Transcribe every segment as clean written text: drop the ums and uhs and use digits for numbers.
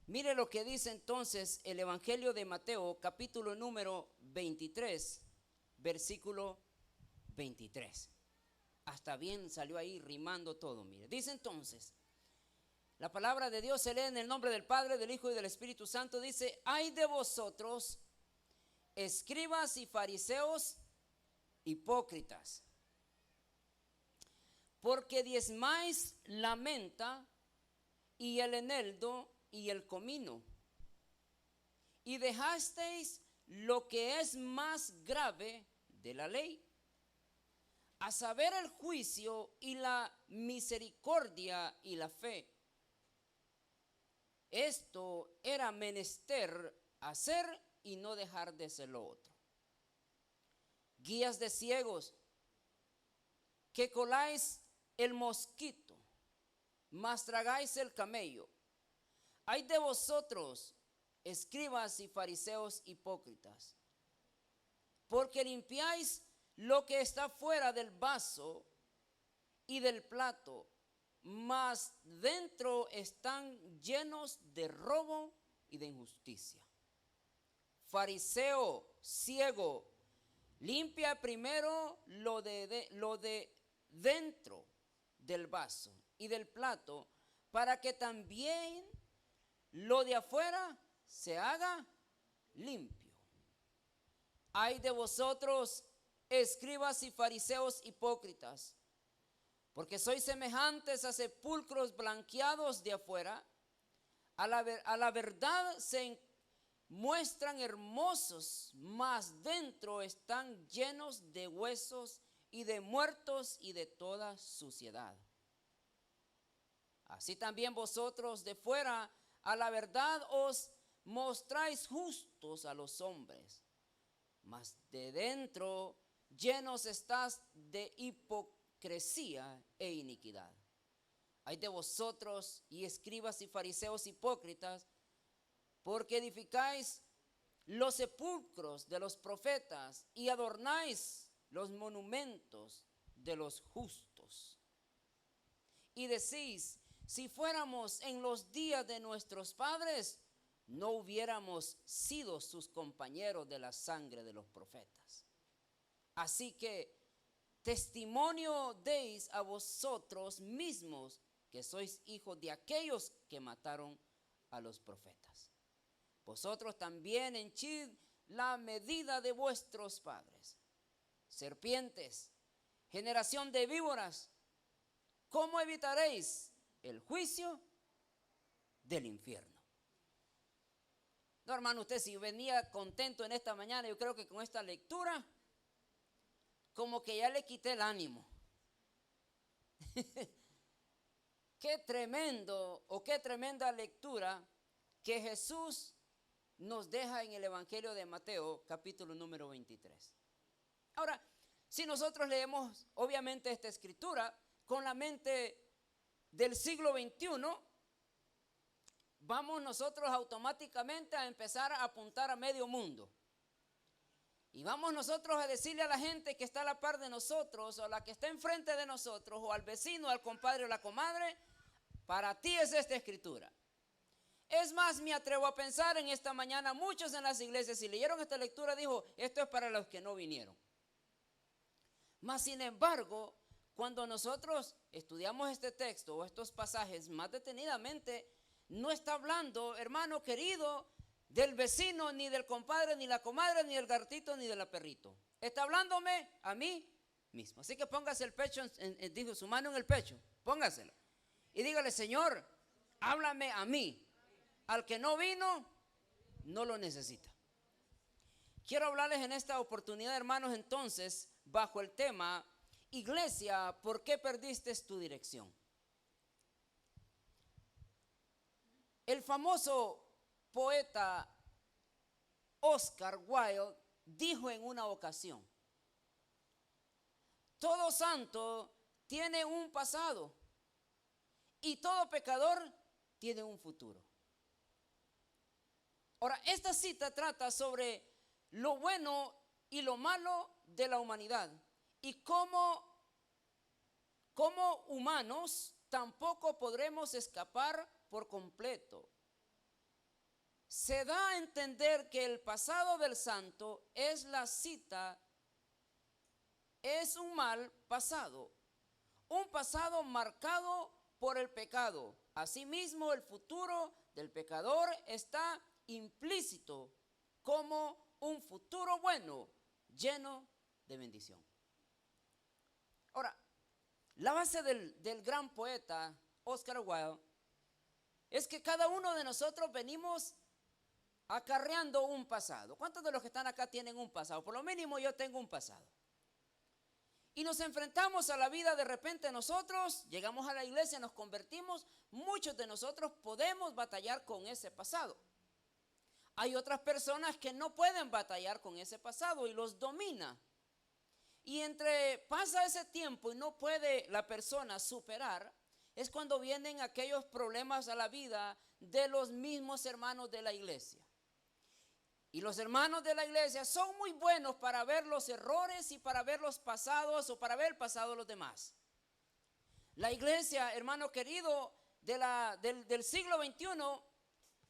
Mire lo que dice entonces el Evangelio de Mateo, capítulo número 23, versículo 23. Hasta bien salió ahí rimando todo, mire. Dice entonces, la palabra de Dios se lee en el nombre del Padre, del Hijo y del Espíritu Santo. Dice: ay de vosotros, escribas y fariseos, hipócritas, porque diezmáis la menta y el eneldo y el comino, y dejasteis lo que es más grave de la ley, a saber, el juicio y la misericordia y la fe. Esto era menester hacer y no dejar de ser lo otro. Guías de ciegos, que coláis el mosquito, mas tragáis el camello. Ay de vosotros, escribas y fariseos hipócritas, porque limpiáis lo que está fuera del vaso y del plato, mas dentro están llenos de robo y de injusticia. Fariseo ciego, limpia primero lo de dentro del vaso y del plato, para que también lo de afuera se haga limpio. Ay de vosotros, escribas y fariseos hipócritas, porque sois semejantes a sepulcros blanqueados de afuera, a la verdad se muestran hermosos, mas dentro están llenos de huesos y de muertos y de toda suciedad. Así también vosotros de fuera a la verdad os mostráis justos a los hombres, mas de dentro llenos estás de hipocresía e iniquidad. Ay de vosotros, y escribas y fariseos hipócritas, porque edificáis los sepulcros de los profetas y adornáis los monumentos de los justos. Y decís: si fuéramos en los días de nuestros padres, no hubiéramos sido sus compañeros de la sangre de los profetas. Así que testimonio deis a vosotros mismos que sois hijos de aquellos que mataron a los profetas. Vosotros también henchid la medida de vuestros padres. Serpientes, generación de víboras, ¿cómo evitaréis el juicio del infierno? No, hermano, usted si venía contento en esta mañana, yo creo que con esta lectura, como que ya le quité el ánimo. Qué tremendo o qué tremenda lectura que Jesús nos deja en el Evangelio de Mateo, capítulo número 23. Ahora, si nosotros leemos obviamente esta escritura con la mente del siglo XXI, vamos nosotros automáticamente a empezar a apuntar a medio mundo. Y vamos nosotros a decirle a la gente que está a la par de nosotros, o a la que está enfrente de nosotros, o al vecino, al compadre o la comadre: para ti es esta escritura. Es más, me atrevo a pensar en esta mañana, muchos en las iglesias, si leyeron esta lectura, dijo: esto es para los que no vinieron. Mas sin embargo, cuando nosotros estudiamos este texto o estos pasajes más detenidamente, no está hablando, hermano querido, del vecino, ni del compadre, ni la comadre, ni del gatito, ni del perrito. Está hablándome a mí mismo. Así que póngase el pecho, dijo, su mano en el pecho, póngasela. Y dígale: Señor, háblame a mí. Al que no vino, no lo necesita. Quiero hablarles en esta oportunidad, hermanos, entonces, bajo el tema: iglesia, ¿por qué perdiste tu dirección? El famoso poeta Oscar Wilde dijo en una ocasión: todo santo tiene un pasado y todo pecador tiene un futuro. Ahora, esta cita trata sobre lo bueno y lo malo de la humanidad, y como humanos tampoco podremos escapar por completo se da a entender que el pasado del santo es la cita, es un mal pasado, un pasado marcado por el pecado. Asimismo, el futuro del pecador está implícito como un futuro bueno, lleno de bendición. Ahora, la base del gran poeta Oscar Wilde es que cada uno de nosotros venimos acarreando un pasado. ¿Cuántos de los que están acá tienen un pasado? Por lo mínimo yo tengo un pasado. Y nos enfrentamos a la vida de repente nosotros, llegamos a la iglesia, nos convertimos, muchos de nosotros podemos batallar con ese pasado. Hay otras personas que no pueden batallar con ese pasado y los domina. Y entre pasa ese tiempo y no puede la persona superar, es cuando vienen aquellos problemas a la vida de los mismos hermanos de la iglesia. Y los hermanos de la iglesia son muy buenos para ver los errores y para ver los pasados o para ver el pasado de los demás. La iglesia, hermano querido, del siglo XXI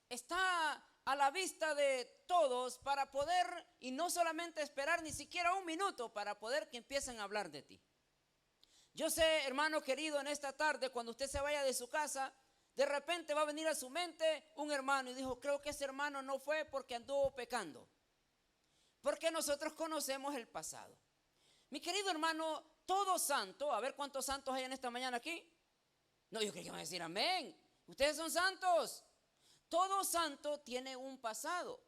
está a la vista de todos para poder, y no solamente esperar ni siquiera un minuto para poder que empiecen a hablar de ti. Yo sé, hermano querido, en esta tarde, cuando usted se vaya de su casa, de repente va a venir a su mente un hermano y dijo, creo que ese hermano no fue porque anduvo pecando. Porque nosotros conocemos el pasado. Mi querido hermano, todo santo, a ver cuántos santos hay en esta mañana aquí. No, yo creo que van a decir amén. Ustedes son santos. Todo santo tiene un pasado.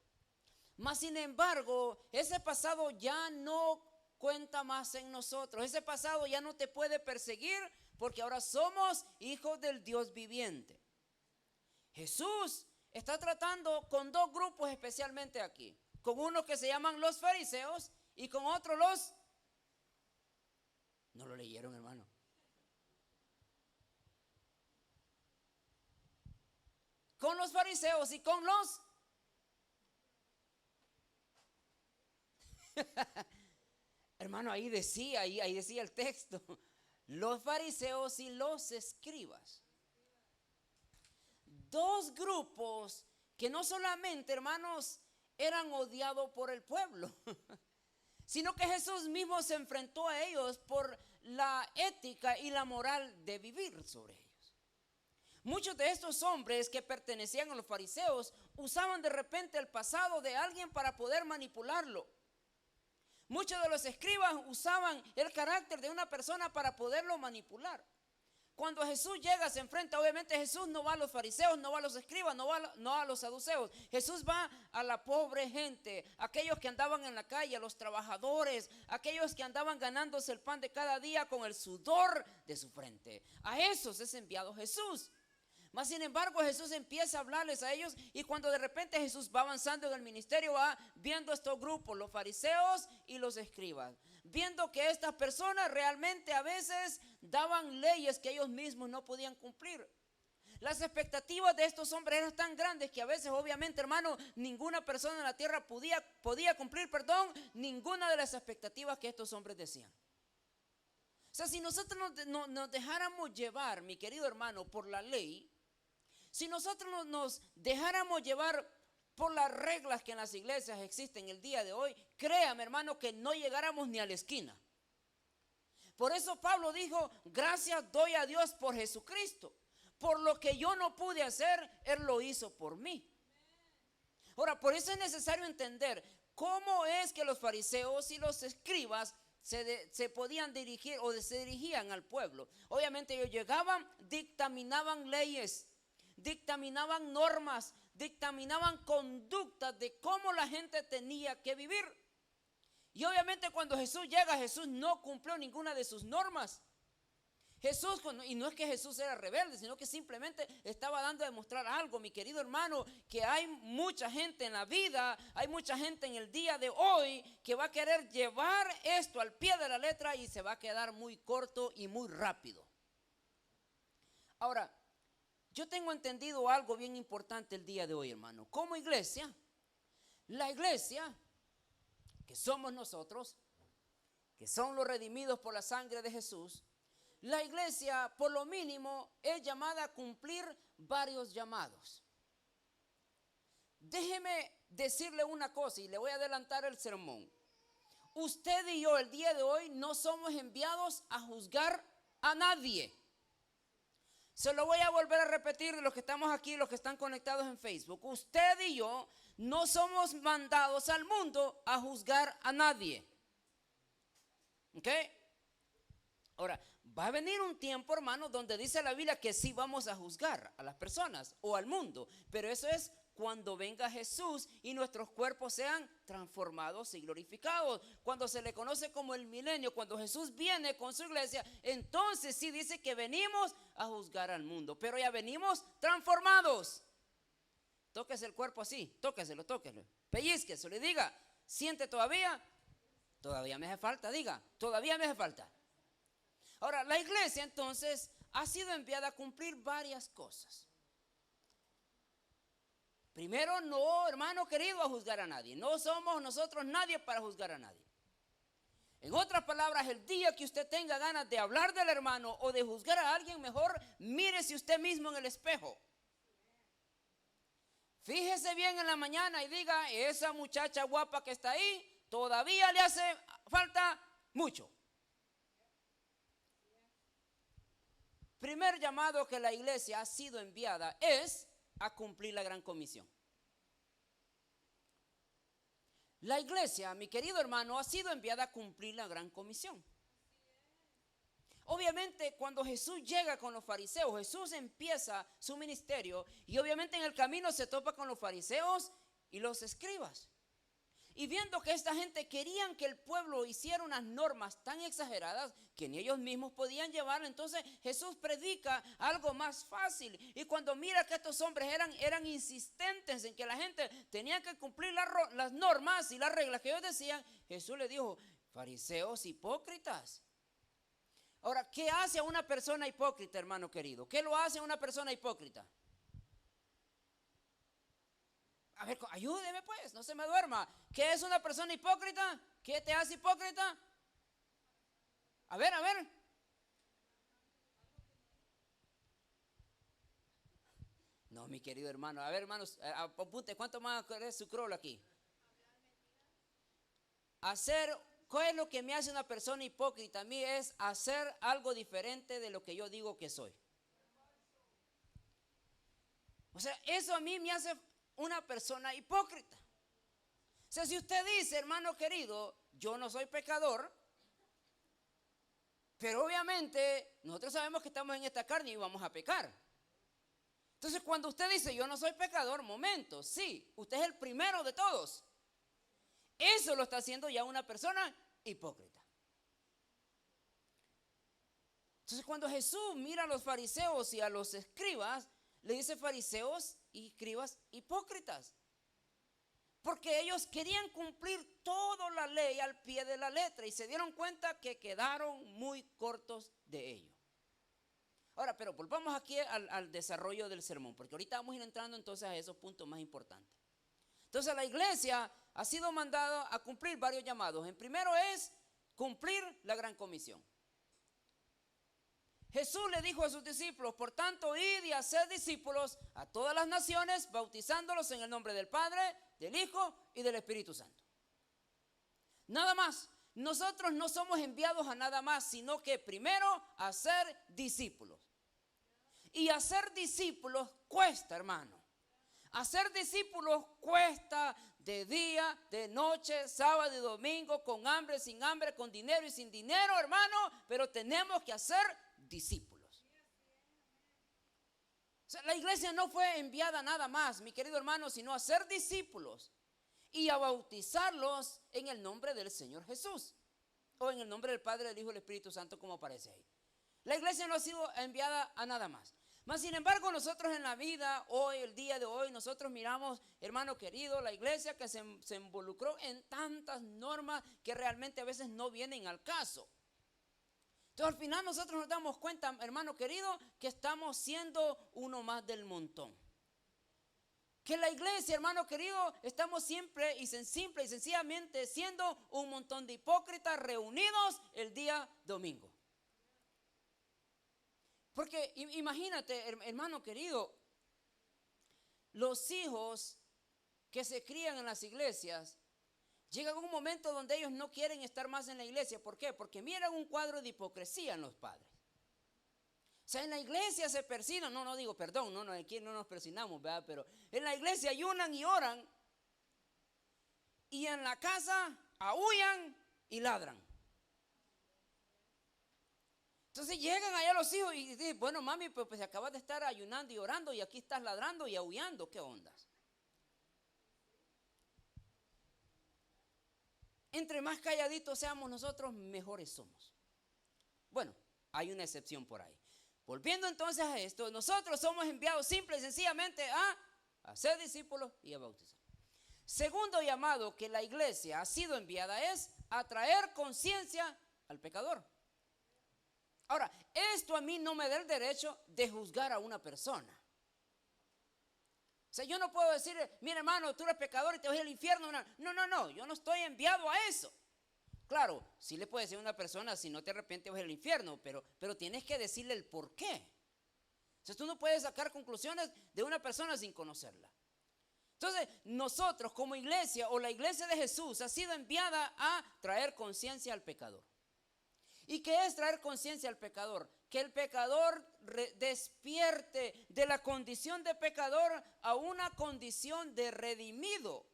Mas sin embargo, ese pasado ya no cuenta más en nosotros. Ese pasado ya no te puede perseguir porque ahora somos hijos del Dios viviente. Jesús está tratando con dos grupos especialmente aquí. Con unos que se llaman los fariseos y con otros los... No lo leyeron, hermano. Con los fariseos y con los... Hermano, ahí decía el texto. Los fariseos y los escribas. Dos grupos que no solamente, hermanos, eran odiados por el pueblo, sino que Jesús mismo se enfrentó a ellos por la ética y la moral de vivir sobre ellos. Muchos de estos hombres que pertenecían a los fariseos usaban de repente el pasado de alguien para poder manipularlo. Muchos de los escribas usaban el carácter de una persona para poderlo manipular. Cuando Jesús llega, se enfrenta, obviamente Jesús no va a los fariseos, no va a los escribas, no va a los saduceos. Jesús va a la pobre gente, aquellos que andaban en la calle, a los trabajadores, aquellos que andaban ganándose el pan de cada día con el sudor de su frente. A esos es enviado Jesús. Mas sin embargo Jesús empieza a hablarles a ellos y cuando de repente Jesús va avanzando en el ministerio va viendo estos grupos, los fariseos y los escribas, viendo que estas personas realmente a veces daban leyes que ellos mismos no podían cumplir. Las expectativas de estos hombres eran tan grandes que a veces obviamente, hermano, ninguna persona en la tierra podía cumplir, ninguna de las expectativas que estos hombres decían. O sea, si nosotros nos dejáramos llevar, mi querido hermano, por la ley, si nosotros nos dejáramos llevar por las reglas que en las iglesias existen el día de hoy, créame, hermano, que no llegáramos ni a la esquina. Por eso Pablo dijo, gracias doy a Dios por Jesucristo. Por lo que yo no pude hacer, Él lo hizo por mí. Ahora, por eso es necesario entender cómo es que los fariseos y los escribas se podían dirigir o se dirigían al pueblo. Obviamente ellos llegaban, dictaminaban leyes, dictaminaban normas, dictaminaban conductas de cómo la gente tenía que vivir. Y obviamente cuando Jesús llega, Jesús no cumplió ninguna de sus normas. Jesús, y no es que Jesús era rebelde, sino que simplemente estaba dando a demostrar algo, mi querido hermano, que hay mucha gente en la vida, hay mucha gente en el día de hoy que va a querer llevar esto al pie de la letra y se va a quedar muy corto y muy rápido. Ahora, yo tengo entendido algo bien importante el día de hoy, hermano. Como iglesia, la iglesia, que somos nosotros, que son los redimidos por la sangre de Jesús, la iglesia, por lo mínimo, es llamada a cumplir varios llamados. déjeme decirle una cosa y le voy a adelantar el sermón. Usted y yo el día de hoy no somos enviados a juzgar a nadie. Se lo voy a volver a repetir los que estamos aquí, los que están conectados en Facebook. Usted y yo no somos mandados al mundo a juzgar a nadie. ¿Ok? Ahora, va a venir un tiempo, hermano, donde dice la Biblia que sí vamos a juzgar a las personas o al mundo. Pero eso es cuando venga Jesús y nuestros cuerpos sean transformados y glorificados. Cuando se le conoce como el milenio, cuando Jesús viene con su iglesia, entonces sí dice que venimos a juzgar al mundo. Pero ya venimos transformados. Tóquese el cuerpo así, tóqueselo, pellizqueselo y diga, ¿siente todavía? Todavía me hace falta, diga, todavía me hace falta. Ahora, la iglesia entonces ha sido enviada a cumplir varias cosas. Primero, no, hermano querido, a juzgar a nadie. No somos nosotros nadie para juzgar a nadie. En otras palabras, el día que usted tenga ganas de hablar del hermano o de juzgar a alguien, mejor mírese usted mismo en el espejo. Fíjese bien en la mañana y diga, esa muchacha guapa que está ahí, todavía le hace falta mucho. Primer llamado que la iglesia ha sido enviada es a cumplir la gran comisión. La iglesia, mi querido hermano, ha sido enviada a cumplir la gran comisión. Obviamente, cuando Jesús llega con los fariseos, Jesús empieza su ministerio y obviamente en el camino se topa con los fariseos y los escribas. Y viendo que esta gente querían que el pueblo hiciera unas normas tan exageradas que ni ellos mismos podían llevar, entonces Jesús predica algo más fácil. Y cuando mira que estos hombres eran insistentes en que la gente tenía que cumplir las normas y las reglas que ellos decían, Jesús le dijo, fariseos hipócritas. Ahora, ¿qué hace a una persona hipócrita, hermano querido? ¿Qué lo hace a una persona hipócrita? A ver, ayúdeme pues, no se me duerma. ¿Qué es una persona hipócrita? ¿Qué te hace hipócrita? A ver. No, mi querido hermano. A ver, hermanos, apunte, ¿cuánto más es su scroll aquí? ¿Qué es lo que me hace una persona hipócrita? A mí es hacer algo diferente de lo que yo digo que soy. O sea, eso a mí me hace una persona hipócrita. O sea, si usted dice, hermano querido, yo no soy pecador, pero obviamente nosotros sabemos que estamos en esta carne y vamos a pecar. Entonces, cuando usted dice, yo no soy pecador, momento, sí, usted es el primero de todos. Eso lo está haciendo ya una persona hipócrita. Entonces, cuando Jesús mira a los fariseos y a los escribas, le dice fariseos y escribas hipócritas. Porque ellos querían cumplir toda la ley al pie de la letra y se dieron cuenta que quedaron muy cortos de ello. Ahora, pero volvamos aquí al desarrollo del sermón, porque ahorita vamos a ir entrando entonces a esos puntos más importantes. Entonces la iglesia ha sido mandada a cumplir varios llamados. En primero es cumplir la gran comisión. Jesús le dijo a sus discípulos, por tanto, id y haced discípulos a todas las naciones, bautizándolos en el nombre del Padre, del Hijo y del Espíritu Santo. Nada más. Nosotros no somos enviados a nada más, sino que primero a ser discípulos. Y hacer discípulos cuesta, hermano. Hacer discípulos cuesta de día, de noche, sábado y domingo, con hambre, sin hambre, con dinero y sin dinero, hermano. Pero tenemos que hacer discípulos. O sea, la iglesia no fue enviada nada más, mi querido hermano, sino a ser discípulos y a bautizarlos en el nombre del Señor Jesús o en el nombre del Padre, del Hijo y del Espíritu Santo, como aparece ahí. La iglesia no ha sido enviada a nada más. Mas sin embargo, nosotros en la vida, hoy, el día de hoy, nosotros miramos, hermano querido, la iglesia que se involucró en tantas normas que realmente a veces no vienen al caso. Entonces al final nosotros nos damos cuenta, hermano querido, que estamos siendo uno más del montón. Que la iglesia, hermano querido, estamos simple y sencillamente siendo un montón de hipócritas reunidos el día domingo. Porque imagínate, hermano querido, los hijos que se crían en las iglesias, llega un momento donde ellos no quieren estar más en la iglesia. ¿Por qué? Porque miran un cuadro de hipocresía en los padres. O sea, en la iglesia se persignan, no digo perdón, aquí no nos persignamos, ¿verdad? Pero en la iglesia ayunan y oran, y en la casa aúllan y ladran. Entonces llegan allá los hijos y dicen, bueno mami, pues acabas de estar ayunando y orando y aquí estás ladrando y aullando, ¿qué ondas? Entre más calladitos seamos nosotros, mejores somos. Bueno, hay una excepción por ahí. Volviendo entonces a esto, nosotros somos enviados simple y sencillamente a ser discípulos y a bautizar. Segundo llamado que la iglesia ha sido enviada es a traer conciencia al pecador. Ahora, esto a mí no me da el derecho de juzgar a una persona. O sea, yo no puedo decir, mira hermano, tú eres pecador y te vas al infierno. No, yo no estoy enviado a eso. Claro, sí le puedes decir a una persona, si no te arrepientes vas al infierno, pero tienes que decirle el por qué. O sea, tú no puedes sacar conclusiones de una persona sin conocerla. Entonces, nosotros como iglesia o la iglesia de Jesús ha sido enviada a traer conciencia al pecador. ¿Y qué es traer conciencia al pecador? Que el pecador despierte de la condición de pecador a una condición de redimido.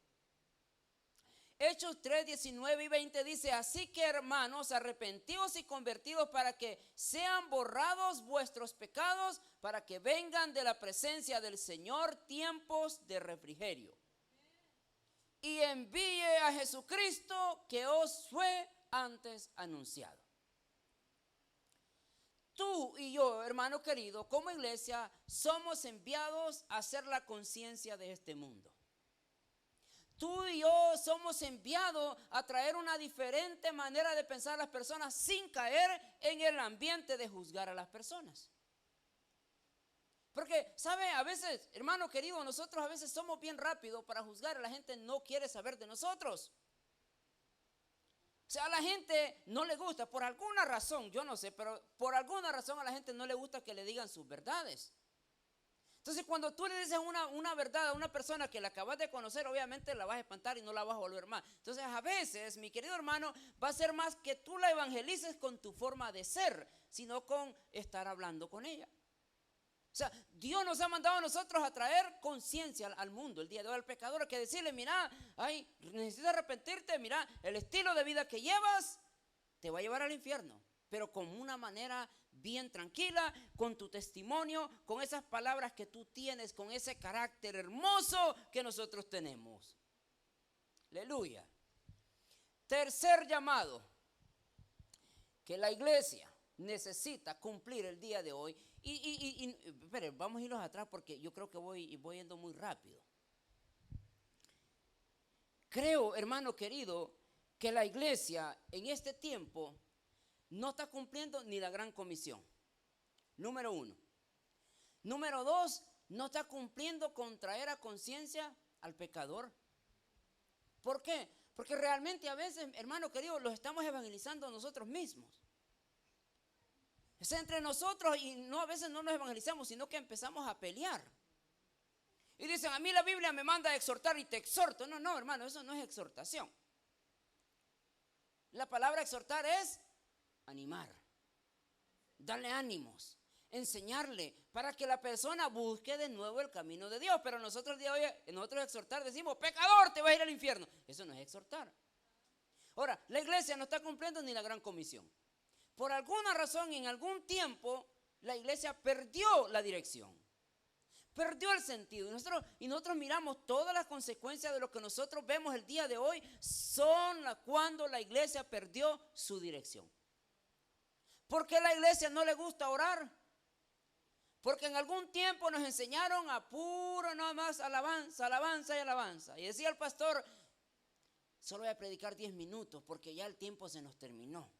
Hechos 3, 19 y 20 dice, así que hermanos, arrepentidos y convertidos para que sean borrados vuestros pecados, para que vengan de la presencia del Señor tiempos de refrigerio. Y envíe a Jesucristo que os fue antes anunciado. Tú y yo, hermano querido, como iglesia, somos enviados a hacer la conciencia de este mundo. Tú y yo somos enviados a traer una diferente manera de pensar a las personas sin caer en el ambiente de juzgar a las personas. Porque, ¿sabe? A veces, hermano querido, nosotros a veces somos bien rápidos para juzgar. La gente no quiere saber de nosotros. O sea, a la gente no le gusta, por alguna razón, yo no sé, pero por alguna razón a la gente no le gusta que le digan sus verdades. Entonces, cuando tú le dices una verdad a una persona que la acabas de conocer, obviamente la vas a espantar y no la vas a volver más. Entonces, a veces, mi querido hermano, va a ser más que tú la evangelices con tu forma de ser, sino con estar hablando con ella. O sea, Dios nos ha mandado a nosotros a traer conciencia al mundo, el día de hoy al pecador, que decirle, mira, necesitas arrepentirte, mira, el estilo de vida que llevas te va a llevar al infierno, pero con una manera bien tranquila, con tu testimonio, con esas palabras que tú tienes, con ese carácter hermoso que nosotros tenemos. Aleluya. Tercer llamado que la iglesia necesita cumplir el día de hoy. Espere, vamos a irnos atrás porque yo creo que voy yendo muy rápido. Creo, hermano querido, que la iglesia en este tiempo no está cumpliendo ni la gran comisión. Número 1. Número 2, no está cumpliendo con traer a conciencia al pecador. ¿Por qué? Porque realmente a veces, hermano querido, los estamos evangelizando nosotros mismos. Es entre nosotros y no, a veces no nos evangelizamos, sino que empezamos a pelear. Y dicen, a mí la Biblia me manda a exhortar y te exhorto. No, hermano, eso no es exhortación. La palabra exhortar es animar, darle ánimos, enseñarle para que la persona busque de nuevo el camino de Dios. Pero nosotros el día de hoy, nosotros exhortar decimos, pecador, te vas a ir al infierno. Eso no es exhortar. Ahora, la iglesia no está cumpliendo ni la gran comisión. Por alguna razón, en algún tiempo, la iglesia perdió la dirección, perdió el sentido. Y nosotros miramos todas las consecuencias de lo que nosotros vemos el día de hoy, son cuando la iglesia perdió su dirección. ¿Por qué a la iglesia no le gusta orar? Porque en algún tiempo nos enseñaron a puro nada más alabanza, alabanza y alabanza. Y decía el pastor, solo voy a predicar 10 minutos porque ya el tiempo se nos terminó.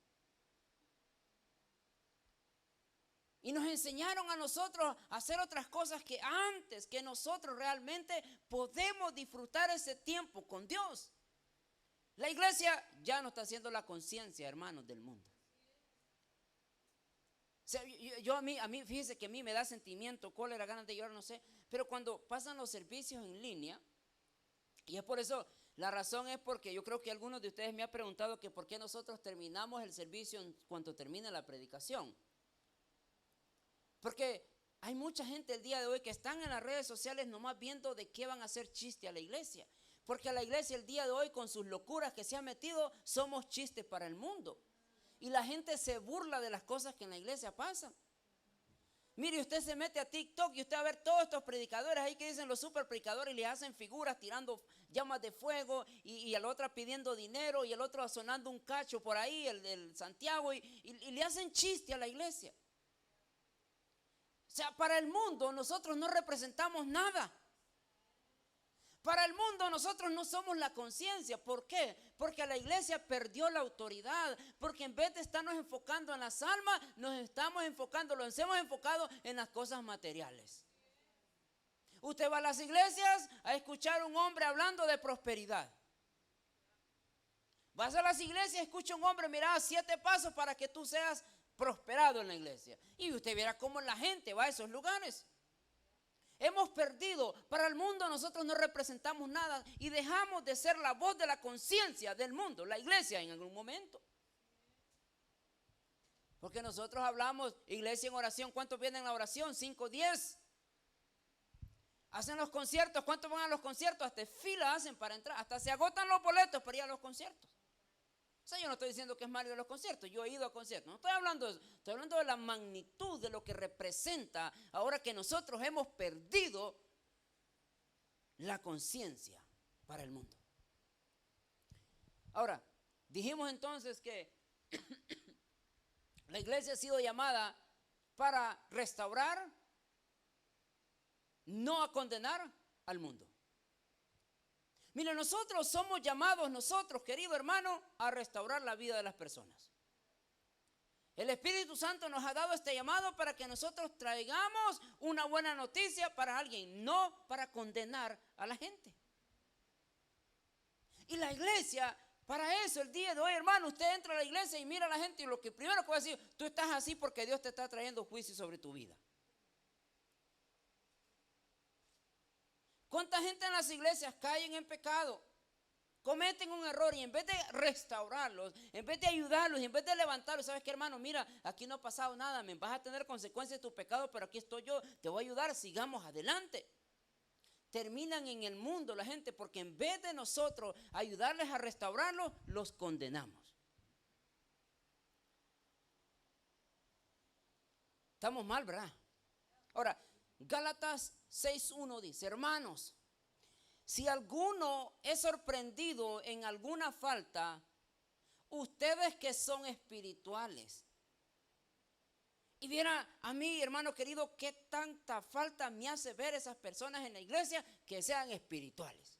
Y nos enseñaron a nosotros a hacer otras cosas que antes, que nosotros realmente podemos disfrutar ese tiempo con Dios. La iglesia ya no está haciendo la conciencia, hermanos, del mundo. O sea, a mí, fíjese que a mí me da sentimiento, cólera, ganas de llorar, no sé. Pero cuando pasan los servicios en línea, Y es por eso, la razón es porque yo creo que algunos de ustedes me han preguntado que por qué nosotros terminamos el servicio en cuanto termina la predicación. Porque hay mucha gente el día de hoy que están en las redes sociales nomás viendo de qué van a hacer chiste a la iglesia. Porque a la iglesia el día de hoy con sus locuras que se ha metido somos chistes para el mundo. Y la gente se burla de las cosas que en la iglesia pasan. Mire, usted se mete a TikTok y usted va a ver todos estos predicadores ahí que dicen los super predicadores y le hacen figuras tirando llamas de fuego y a la otra pidiendo dinero y el otro sonando un cacho por ahí, el del Santiago, y le hacen chiste a la iglesia. O sea, para el mundo nosotros no representamos nada. Para el mundo nosotros no somos la conciencia. ¿Por qué? Porque la iglesia perdió la autoridad. Porque en vez de estarnos enfocando en las almas, nos hemos enfocado en las cosas materiales. Usted va a las iglesias a escuchar a un hombre hablando de prosperidad. Vas a las iglesias y escucha a un hombre, mira, 7 pasos para que tú seas prosperado en la iglesia. Y usted verá cómo la gente va a esos lugares. Hemos perdido. Para el mundo nosotros no representamos nada y dejamos de ser la voz de la conciencia del mundo, la iglesia en algún momento. Porque nosotros hablamos, iglesia en oración, ¿cuántos vienen a la oración? 5, 10. Hacen los conciertos, ¿cuántos van a los conciertos? Hasta fila hacen para entrar, hasta se agotan los boletos para ir a los conciertos. O sea, yo no estoy diciendo que es malo ir a los conciertos, yo he ido a conciertos, no estoy hablando de eso, estoy hablando de la magnitud de lo que representa ahora que nosotros hemos perdido la conciencia para el mundo. Ahora, dijimos entonces que la iglesia ha sido llamada para restaurar, no a condenar al mundo. Mire, nosotros somos llamados, querido hermano, a restaurar la vida de las personas. El Espíritu Santo nos ha dado este llamado para que nosotros traigamos una buena noticia para alguien, no para condenar a la gente. Y la iglesia, para eso el día de hoy, hermano, usted entra a la iglesia y mira a la gente y lo que primero puede decir, tú estás así porque Dios te está trayendo juicio sobre tu vida. ¿Cuánta gente en las iglesias caen en pecado? Cometen un error y en vez de restaurarlos, en vez de ayudarlos, en vez de levantarlos, ¿sabes qué, hermano? Mira, aquí no ha pasado nada, me vas a tener consecuencias de tu pecado, pero aquí estoy yo, te voy a ayudar, sigamos adelante. Terminan en el mundo la gente porque en vez de nosotros ayudarles a restaurarlos, los condenamos. Estamos mal, ¿verdad? Ahora, Gálatas 6:1 dice, hermanos, si alguno es sorprendido en alguna falta, ustedes que son espirituales. Y viera a mí, hermano querido, qué tanta falta me hace ver esas personas en la iglesia que sean espirituales.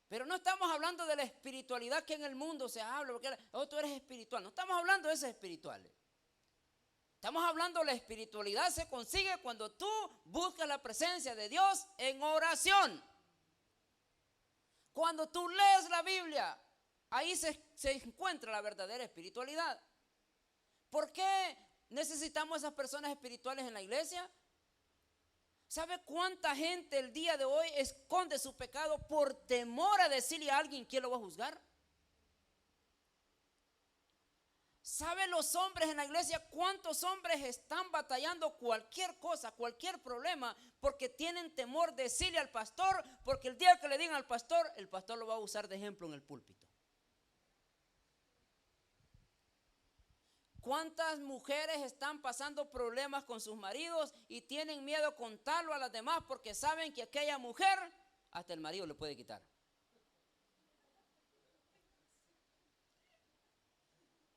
Pero no estamos hablando de la espiritualidad que en el mundo se habla, porque tú eres espiritual. No estamos hablando de esas espirituales. Estamos hablando de la espiritualidad se consigue cuando tú buscas la presencia de Dios en oración. Cuando tú lees la Biblia, ahí se encuentra la verdadera espiritualidad. ¿Por qué necesitamos esas personas espirituales en la iglesia? ¿Sabe cuánta gente el día de hoy esconde su pecado por temor a decirle a alguien quién lo va a juzgar? ¿Saben los hombres en la iglesia cuántos hombres están batallando cualquier cosa, cualquier problema, porque tienen temor de decirle al pastor, porque el día que le digan al pastor, el pastor lo va a usar de ejemplo en el púlpito? ¿Cuántas mujeres están pasando problemas con sus maridos y tienen miedo contarlo a las demás porque saben que aquella mujer hasta el marido le puede quitar?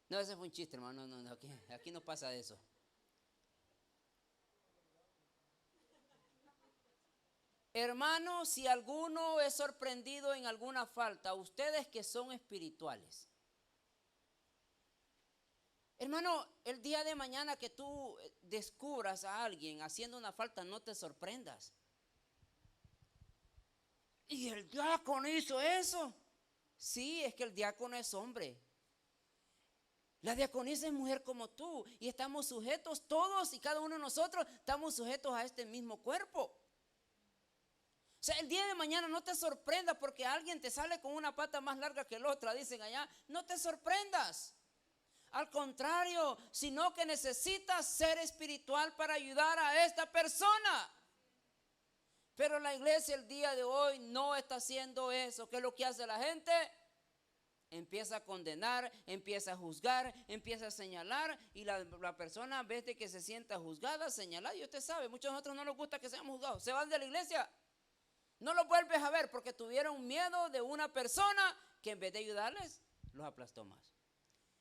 No, ese fue un chiste, hermano. No, aquí no pasa eso. Hermano, si alguno es sorprendido en alguna falta, ustedes que son espirituales. Hermano, el día de mañana que tú descubras a alguien haciendo una falta, no te sorprendas. ¿Y el diácono hizo eso? Sí, es que el diácono es hombre. La diaconisa es mujer como tú y estamos sujetos todos y cada uno de nosotros estamos sujetos a este mismo cuerpo. O sea, el día de mañana no te sorprendas porque alguien te sale con una pata más larga que la otra, dicen allá. No te sorprendas. Al contrario, sino que necesitas ser espiritual para ayudar a esta persona. Pero la iglesia el día de hoy no está haciendo eso. ¿Qué es lo que hace la gente? Empieza a condenar, empieza a juzgar, empieza a señalar, y la persona, en vez de que se sienta juzgada, señalada, y usted sabe, muchos de nosotros no nos gusta que seamos juzgados, se van de la iglesia, no los vuelves a ver porque tuvieron miedo de una persona que en vez de ayudarles, los aplastó más.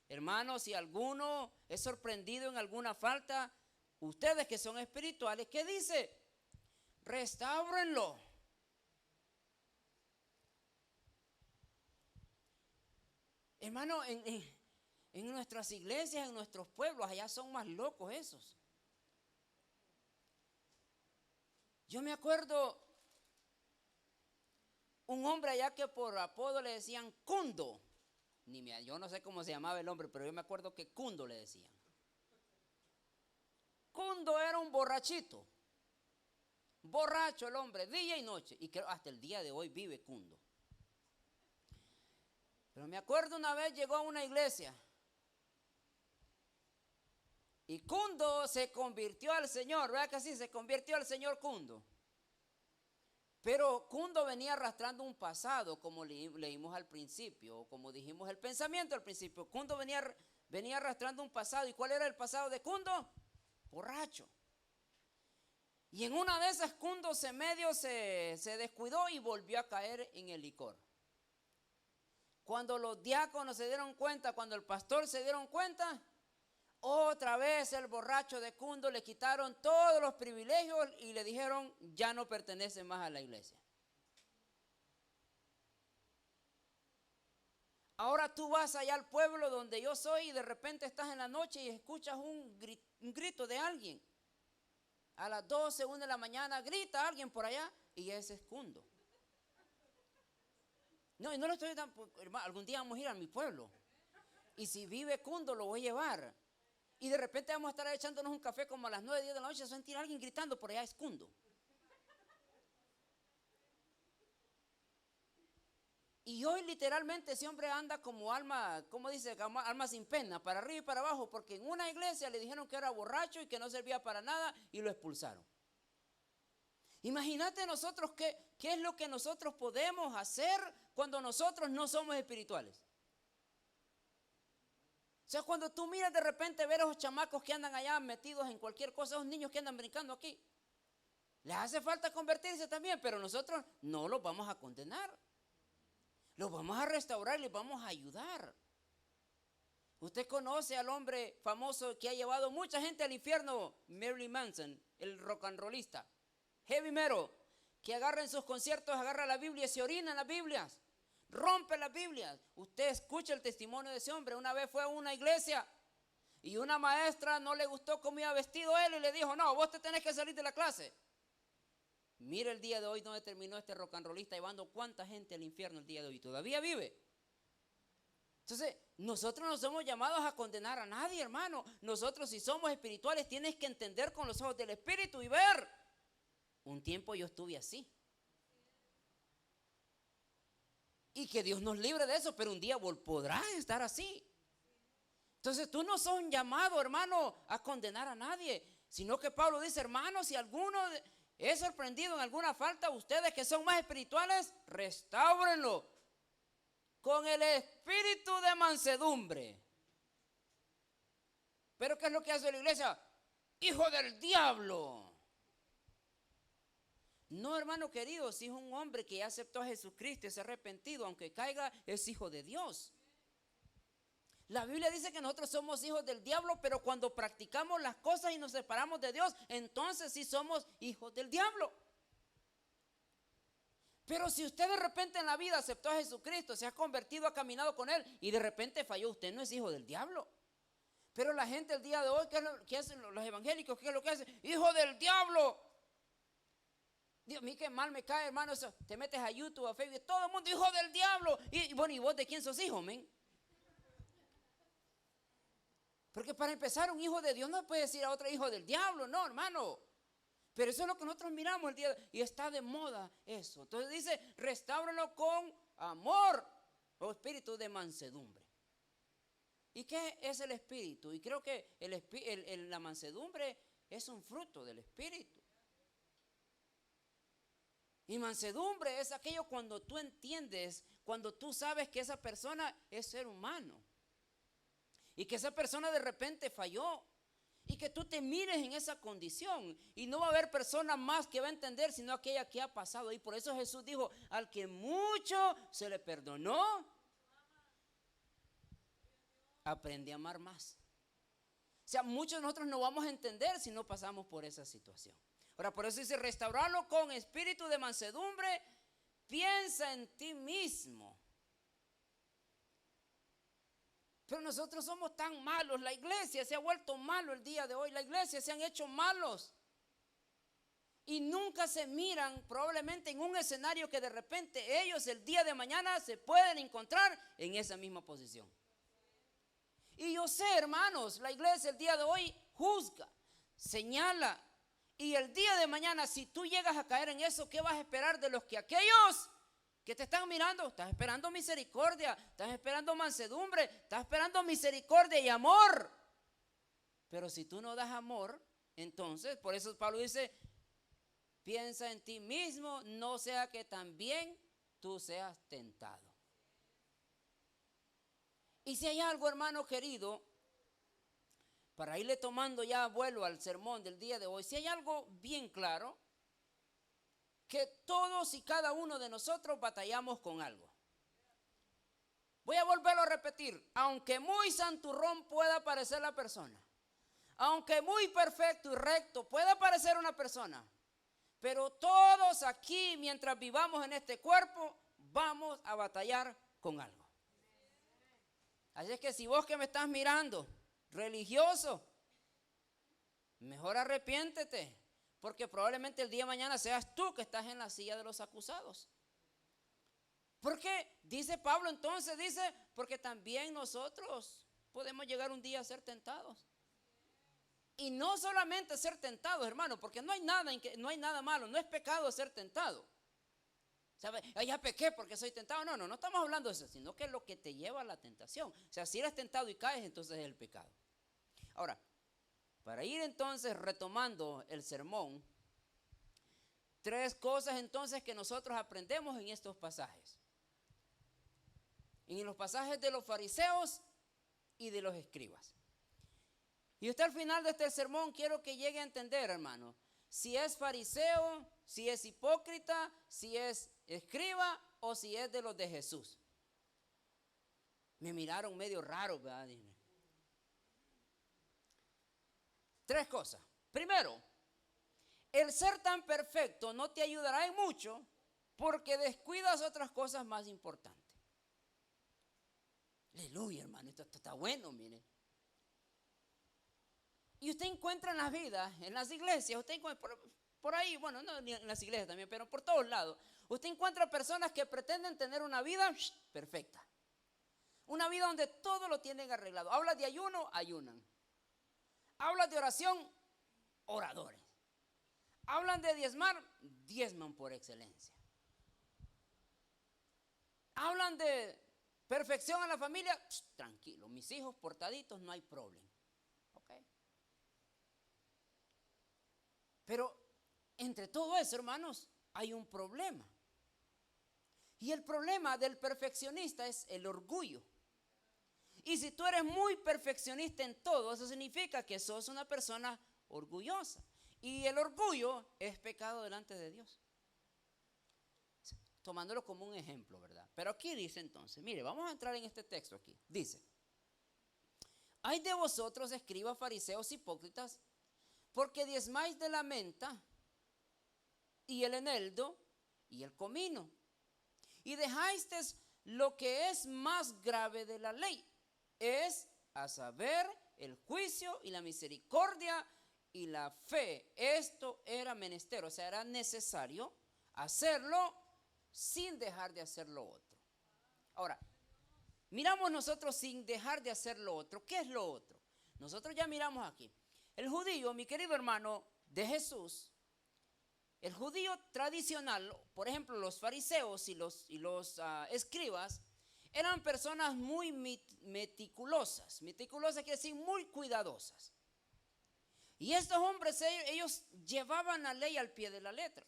Hermanos, si alguno es sorprendido en alguna falta, ustedes que son espirituales, ¿qué dice? Restáurenlo. Hermano, en nuestras iglesias, en nuestros pueblos, allá son más locos esos. Yo me acuerdo un hombre allá que por apodo le decían Cundo. Yo no sé cómo se llamaba el hombre, pero yo me acuerdo que Cundo le decían. Cundo era un borrachito. Borracho el hombre, día y noche. Y creo hasta el día de hoy vive Cundo. Pero me acuerdo una vez llegó a una iglesia y Cundo se convirtió al Señor, ¿verdad que sí? Se convirtió al Señor Cundo. Pero Cundo venía arrastrando un pasado, como leímos al principio, como dijimos el pensamiento al principio. Cundo venía arrastrando un pasado. ¿Y cuál era el pasado de Cundo? Borracho. Y en una de esas Cundo se descuidó y volvió a caer en el licor. Cuando los diáconos se dieron cuenta, cuando el pastor se dieron cuenta, otra vez el borracho de Cundo le quitaron todos los privilegios y le dijeron, ya no pertenece más a la iglesia. Ahora tú vas allá al pueblo donde yo soy y de repente estás en la noche y escuchas un grito de alguien. A las 12, 1 de la mañana grita alguien por allá y ese es Cundo. No, y no lo estoy dando, hermano, algún día vamos a ir a mi pueblo. Y si vive Cundo, lo voy a llevar. Y de repente vamos a estar echándonos un café como a las 9, 10 de la noche, se va a sentir a alguien gritando por allá, es Cundo. Y hoy literalmente ese hombre anda como alma, ¿cómo dice? Alma sin pena, para arriba y para abajo, porque en una iglesia le dijeron que era borracho y que no servía para nada y lo expulsaron. Imagínate nosotros qué es lo que nosotros podemos hacer cuando nosotros no somos espirituales. O sea, cuando tú miras de repente ver a esos chamacos que andan allá metidos en cualquier cosa, esos niños que andan brincando aquí, les hace falta convertirse también, pero nosotros no los vamos a condenar. Los vamos a restaurar, les vamos a ayudar. Usted conoce al hombre famoso que ha llevado mucha gente al infierno, Marilyn Manson, el rock and rollista. Heavy metal, que agarra en sus conciertos, agarra la Biblia y se orina en las Biblias, rompe las Biblias. Usted escucha el testimonio de ese hombre. Una vez fue a una iglesia y una maestra no le gustó cómo iba vestido él y le dijo, no, vos te tenés que salir de la clase. Mira el día de hoy donde terminó este rock and rollista llevando cuánta gente al infierno el día de hoy. Todavía vive. Entonces, nosotros no somos llamados a condenar a nadie, hermano. Nosotros si somos espirituales tienes que entender con los ojos del Espíritu y ver. Un tiempo yo estuve así. Y que Dios nos libre de eso, pero un día podrás estar así. Entonces tú no sos un llamado, hermano, a condenar a nadie, sino que Pablo dice, hermano, si alguno es sorprendido en alguna falta, ustedes que son más espirituales, restáurenlo con el espíritu de mansedumbre. Pero ¿qué es lo que hace la iglesia? Hijo del diablo. No, hermano querido, si es un hombre que ya aceptó a Jesucristo y se ha arrepentido, aunque caiga, es hijo de Dios. La Biblia dice que nosotros somos hijos del diablo, pero cuando practicamos las cosas y nos separamos de Dios, entonces sí somos hijos del diablo. Pero si usted de repente en la vida aceptó a Jesucristo, se ha convertido, ha caminado con Él y de repente falló, usted no es hijo del diablo. Pero la gente el día de hoy, ¿qué hacen los evangélicos? ¿Qué es lo que hacen? Hijo del diablo. Dios mío, qué mal me cae, hermano, eso. Te metes a YouTube, a Facebook, todo el mundo, hijo del diablo. Y bueno, ¿y vos de quién sos hijo, men? Porque para empezar, un hijo de Dios no puede decir a otro hijo del diablo, no, hermano. Pero eso es lo que nosotros miramos el día de hoy, y está de moda eso. Entonces dice, restáuralo con amor o espíritu de mansedumbre. ¿Y qué es el espíritu? Y creo que la mansedumbre es un fruto del espíritu. Y mansedumbre es aquello cuando tú entiendes, cuando tú sabes que esa persona es ser humano. Y que esa persona de repente falló. Y que tú te mires en esa condición. Y no va a haber persona más que va a entender, sino aquella que ha pasado. Y por eso Jesús dijo, al que mucho se le perdonó, aprende a amar más. O sea, muchos de nosotros no vamos a entender si no pasamos por esa situación. Ahora, por eso dice, restaurarlo con espíritu de mansedumbre, piensa en ti mismo. Pero nosotros somos tan malos, la iglesia se ha vuelto malo el día de hoy, la iglesia se han hecho malos. Y nunca se miran probablemente en un escenario que de repente ellos el día de mañana se pueden encontrar en esa misma posición. Y yo sé, hermanos, la iglesia el día de hoy juzga, señala. Y el día de mañana, si tú llegas a caer en eso, ¿qué vas a esperar de los que aquellos que te están mirando? Estás esperando misericordia, estás esperando mansedumbre, estás esperando misericordia y amor. Pero si tú no das amor, entonces, por eso Pablo dice, piensa en ti mismo, no sea que también tú seas tentado. Y si hay algo, hermano querido, para irle tomando ya vuelo al sermón del día de hoy, si hay algo bien claro, que todos y cada uno de nosotros batallamos con algo. Voy a volverlo a repetir, aunque muy santurrón pueda parecer la persona, aunque muy perfecto y recto pueda parecer una persona, pero todos aquí, mientras vivamos en este cuerpo, vamos a batallar con algo. Así es que si vos que me estás mirando, religioso, mejor arrepiéntete, porque probablemente el día de mañana seas tú que estás en la silla de los acusados. Porque dice Pablo entonces, dice, porque también nosotros podemos llegar un día a ser tentados. Y no solamente ser tentados, hermano, porque no hay nada malo, no es pecado ser tentado. ¿Sabe? Ya pequé porque soy tentado. No estamos hablando de eso, sino que es lo que te lleva a la tentación. O sea, si eres tentado y caes, entonces es el pecado. Ahora, para ir entonces retomando el sermón, 3 cosas entonces que nosotros aprendemos en estos pasajes. En los pasajes de los fariseos y de los escribas. Y usted al final de este sermón quiero que llegue a entender, hermano, si es fariseo, si es hipócrita, si es escriba o si es de los de Jesús. Me miraron medio raro, ¿verdad? 3 cosas. Primero, el ser tan perfecto no te ayudará en mucho porque descuidas otras cosas más importantes. Aleluya, hermano, esto está bueno, mire. Y usted encuentra en la vida, en las iglesias, usted encuentra por ahí, bueno, no en las iglesias también, pero por todos lados, usted encuentra personas que pretenden tener una vida perfecta. Una vida donde todo lo tienen arreglado. Habla de ayuno, ayunan. Hablan de oración, oradores. Hablan de diezmar, diezman por excelencia. Hablan de perfección en la familia, tranquilo, mis hijos portaditos, no hay problema. ¿Okay? Pero entre todo eso, hermanos, hay un problema. Y el problema del perfeccionista es el orgullo. Y si tú eres muy perfeccionista en todo, eso significa que sos una persona orgullosa. Y el orgullo es pecado delante de Dios. Tomándolo como un ejemplo, ¿verdad? Pero aquí dice entonces, mire, vamos a entrar en este texto aquí. Dice, hay de vosotros, escribas, fariseos, hipócritas, porque diezmáis de la menta y el eneldo y el comino. Y dejáis lo que es más grave de la ley, es a saber el juicio y la misericordia y la fe. Esto era menester, o sea, era necesario hacerlo sin dejar de hacer lo otro. Ahora, miramos nosotros sin dejar de hacer lo otro. ¿Qué es lo otro? Nosotros ya miramos aquí. El judío, mi querido hermano, de Jesús, El judío tradicional, por ejemplo, los fariseos y los escribas, eran personas muy meticulosas. Meticulosas quiere decir muy cuidadosas. Y estos hombres, ellos llevaban la ley al pie de la letra.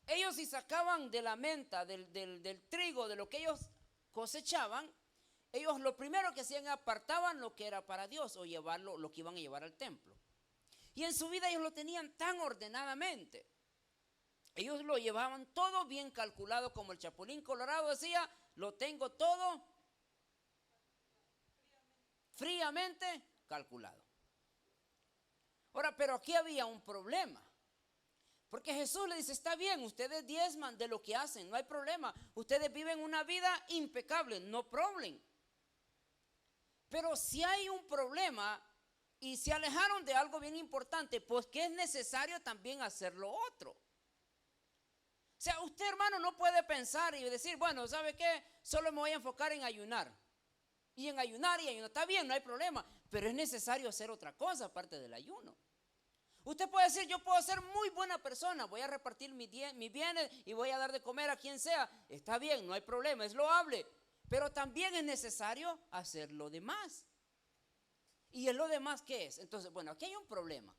Ellos, si sacaban de la menta, del trigo, de lo que ellos cosechaban, ellos lo primero que hacían, apartaban lo que era para Dios o llevarlo, lo que iban a llevar al templo. Y en su vida ellos lo tenían tan ordenadamente. Ellos lo llevaban todo bien calculado, como el Chapulín Colorado decía, lo tengo todo fríamente calculado. Ahora, pero aquí había un problema. Porque Jesús le dice, está bien, ustedes diezman de lo que hacen, no hay problema. Ustedes viven una vida impecable, no problem. Pero si hay un problema y se alejaron de algo bien importante, pues que es necesario también hacer lo otro. O sea, usted, hermano, no puede pensar y decir, bueno, ¿sabe qué? Solo me voy a enfocar en ayunar. Y en ayunar. Está bien, no hay problema. Pero es necesario hacer otra cosa aparte del ayuno. Usted puede decir, yo puedo ser muy buena persona, voy a repartir mis bienes y voy a dar de comer a quien sea. Está bien, no hay problema, es loable. Pero también es necesario hacer lo demás. ¿Y lo demás qué es? Entonces, bueno, aquí hay un problema.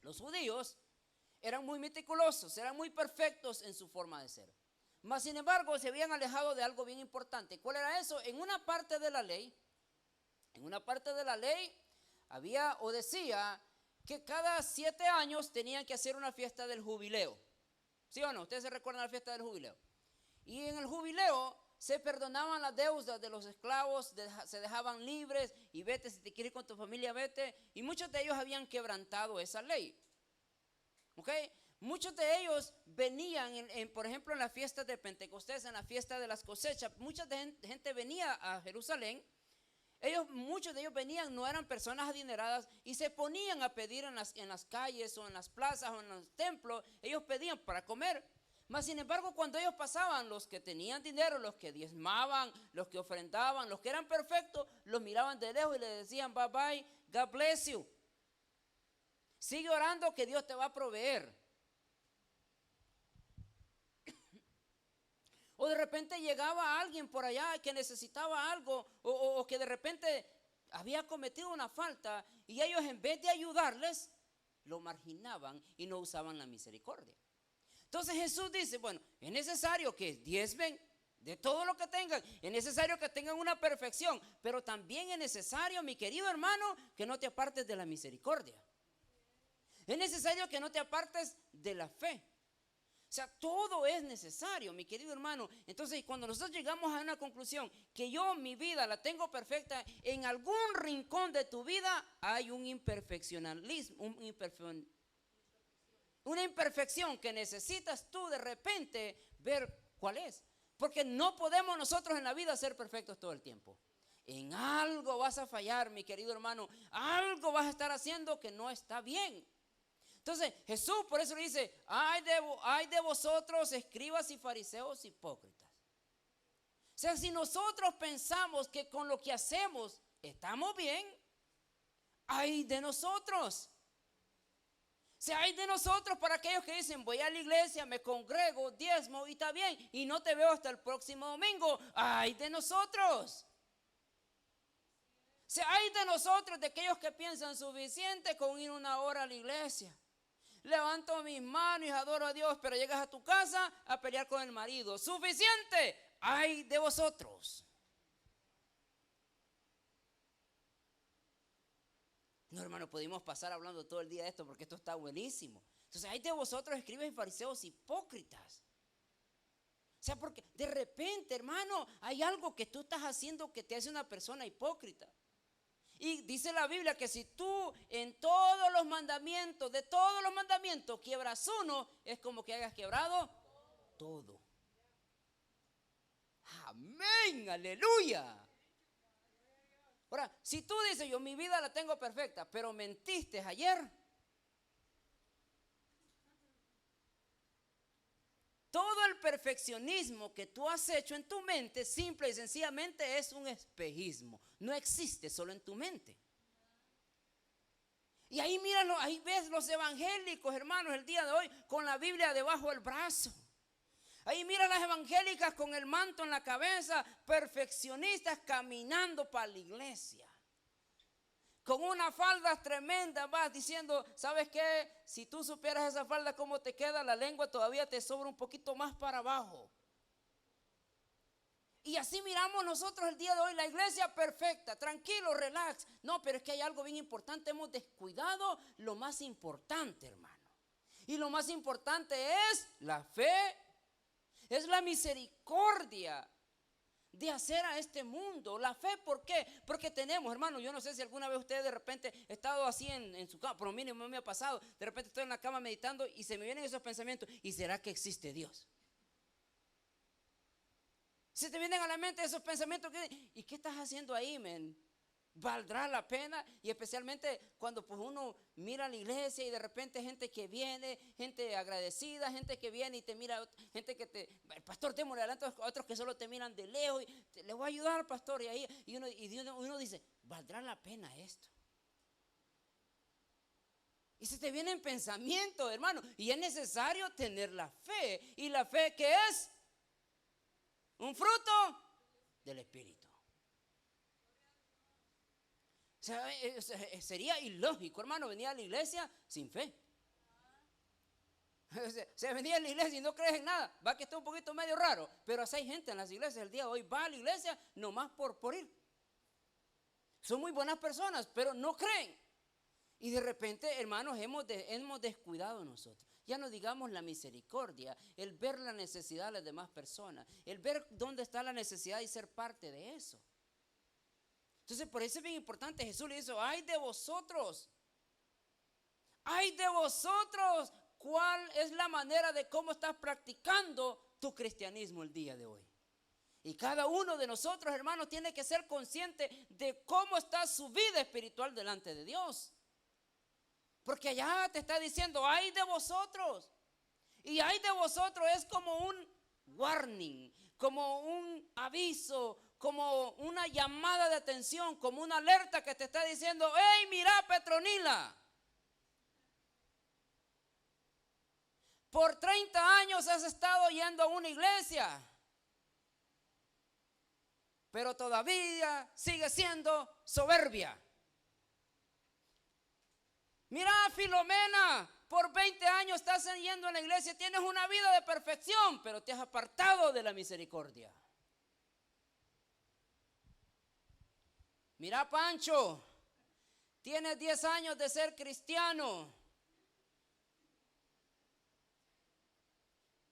Los judíos eran muy meticulosos, eran muy perfectos en su forma de ser. Mas, sin embargo, se habían alejado de algo bien importante. ¿Cuál era eso? En una parte de la ley había o decía que cada 7 años tenían que hacer una fiesta del jubileo. ¿Sí o no? ¿Ustedes se recuerdan la fiesta del jubileo? Y en el jubileo se perdonaban las deudas de los esclavos, se dejaban libres y vete, si te quieres ir con tu familia, vete. Y muchos de ellos habían quebrantado esa ley. ¿Ok? Muchos de ellos venían, por ejemplo, en la fiesta de Pentecostés, en la fiesta de las cosechas. Mucha gente venía a Jerusalén. Muchos de ellos venían, no eran personas adineradas y se ponían a pedir en las calles o en las plazas o en los templos. Ellos pedían para comer. Mas, sin embargo, cuando ellos pasaban, los que tenían dinero, los que diezmaban, los que ofrendaban, los que eran perfectos, los miraban de lejos y les decían, bye bye, God bless you. Sigue orando que Dios te va a proveer. O de repente llegaba alguien por allá que necesitaba algo o que de repente había cometido una falta y ellos, en vez de ayudarles, lo marginaban y no usaban la misericordia. Entonces Jesús dice, bueno, es necesario que diezmen de todo lo que tengan, es necesario que tengan una perfección, pero también es necesario, mi querido hermano, que no te apartes de la misericordia. Es necesario que no te apartes de la fe. O sea, todo es necesario, mi querido hermano. Entonces, cuando nosotros llegamos a una conclusión que yo mi vida la tengo perfecta, en algún rincón de tu vida hay un imperfeccionalismo, una imperfección que necesitas tú de repente ver cuál es. Porque no podemos nosotros en la vida ser perfectos todo el tiempo. En algo vas a fallar, mi querido hermano. Algo vas a estar haciendo que no está bien. Entonces Jesús por eso le dice, ay de vosotros, escribas y fariseos hipócritas. O sea, si nosotros pensamos que con lo que hacemos estamos bien, ay de nosotros. O sea, hay de nosotros para aquellos que dicen, voy a la iglesia, me congrego, diezmo y está bien, y no te veo hasta el próximo domingo. Ay de nosotros. O sea, hay de nosotros, de aquellos que piensan suficiente con ir 1 hora a la iglesia. Levanto mis manos y adoro a Dios, pero llegas a tu casa a pelear con el marido. Suficiente, ay de vosotros. No, hermano, pudimos pasar hablando todo el día de esto porque esto está buenísimo. Entonces, hay de vosotros, escribas y fariseos hipócritas. O sea, porque de repente, hermano, hay algo que tú estás haciendo que te hace una persona hipócrita. Y dice la Biblia que si tú en todos los mandamientos, de todos los mandamientos, quiebras uno, es como que hayas quebrado todo. Amén, aleluya. Ahora, si tú dices, yo mi vida la tengo perfecta, pero mentiste ayer, todo el perfeccionismo que tú has hecho en tu mente, simple y sencillamente es un espejismo. No existe solo en tu mente. Y ahí míralo, ahí ves los evangélicos, hermanos, el día de hoy con la Biblia debajo del brazo. Ahí mira las evangélicas con el manto en la cabeza, perfeccionistas caminando para la iglesia. Con unas faldas tremendas vas diciendo, ¿sabes qué? Si tú supieras esa falda cómo te queda, la lengua todavía te sobra un poquito más para abajo. Y así miramos nosotros el día de hoy, la iglesia perfecta, tranquilo, relax. No, pero es que hay algo bien importante, hemos descuidado lo más importante, hermano. Y lo más importante es la fe, es la misericordia de hacer a este mundo. La fe, ¿por qué? Porque tenemos, hermano, yo no sé si alguna vez usted de repente ha estado así en su cama, por lo mínimo me ha pasado, de repente estoy en la cama meditando y se me vienen esos pensamientos, ¿y será que existe Dios? Se te vienen a la mente esos pensamientos, ¿y qué estás haciendo ahí, men? ¿Valdrá la pena? Y especialmente cuando pues uno mira a la iglesia y de repente gente que viene, gente agradecida, gente que viene y te mira, gente que te, el pastor, démosle adelante, a otros que solo te miran de lejos, y le voy a ayudar, pastor, y uno dice, ¿valdrá la pena esto? Y se te vienen pensamientos, hermano, y es necesario tener la fe. ¿Y la fe qué es? Un fruto del Espíritu. O sea, sería ilógico, hermano, venir a la iglesia sin fe. Se venía a la iglesia y no crees en nada. Va que está un poquito medio raro. Pero así hay gente en las iglesias el día de hoy. Va a la iglesia nomás por ir. Son muy buenas personas, pero no creen. Y de repente, hermanos, hemos descuidado nosotros. Ya no digamos la misericordia, el ver la necesidad de las demás personas, el ver dónde está la necesidad y ser parte de eso. Entonces, por eso es bien importante. Jesús le dice, ay de vosotros. Ay de vosotros. ¿Cuál es la manera de cómo estás practicando tu cristianismo el día de hoy? Y cada uno de nosotros, hermanos, tiene que ser consciente de cómo está su vida espiritual delante de Dios. Porque allá te está diciendo, ay de vosotros. Y ay de vosotros es como un warning, como un aviso, como una llamada de atención, como una alerta que te está diciendo, hey, mira, Petronila. Por 30 años has estado yendo a una iglesia, pero todavía sigue siendo soberbia. Mira, Filomena, por 20 años estás yendo a la iglesia, tienes una vida de perfección, pero te has apartado de la misericordia. Mira, Pancho, tienes 10 años de ser cristiano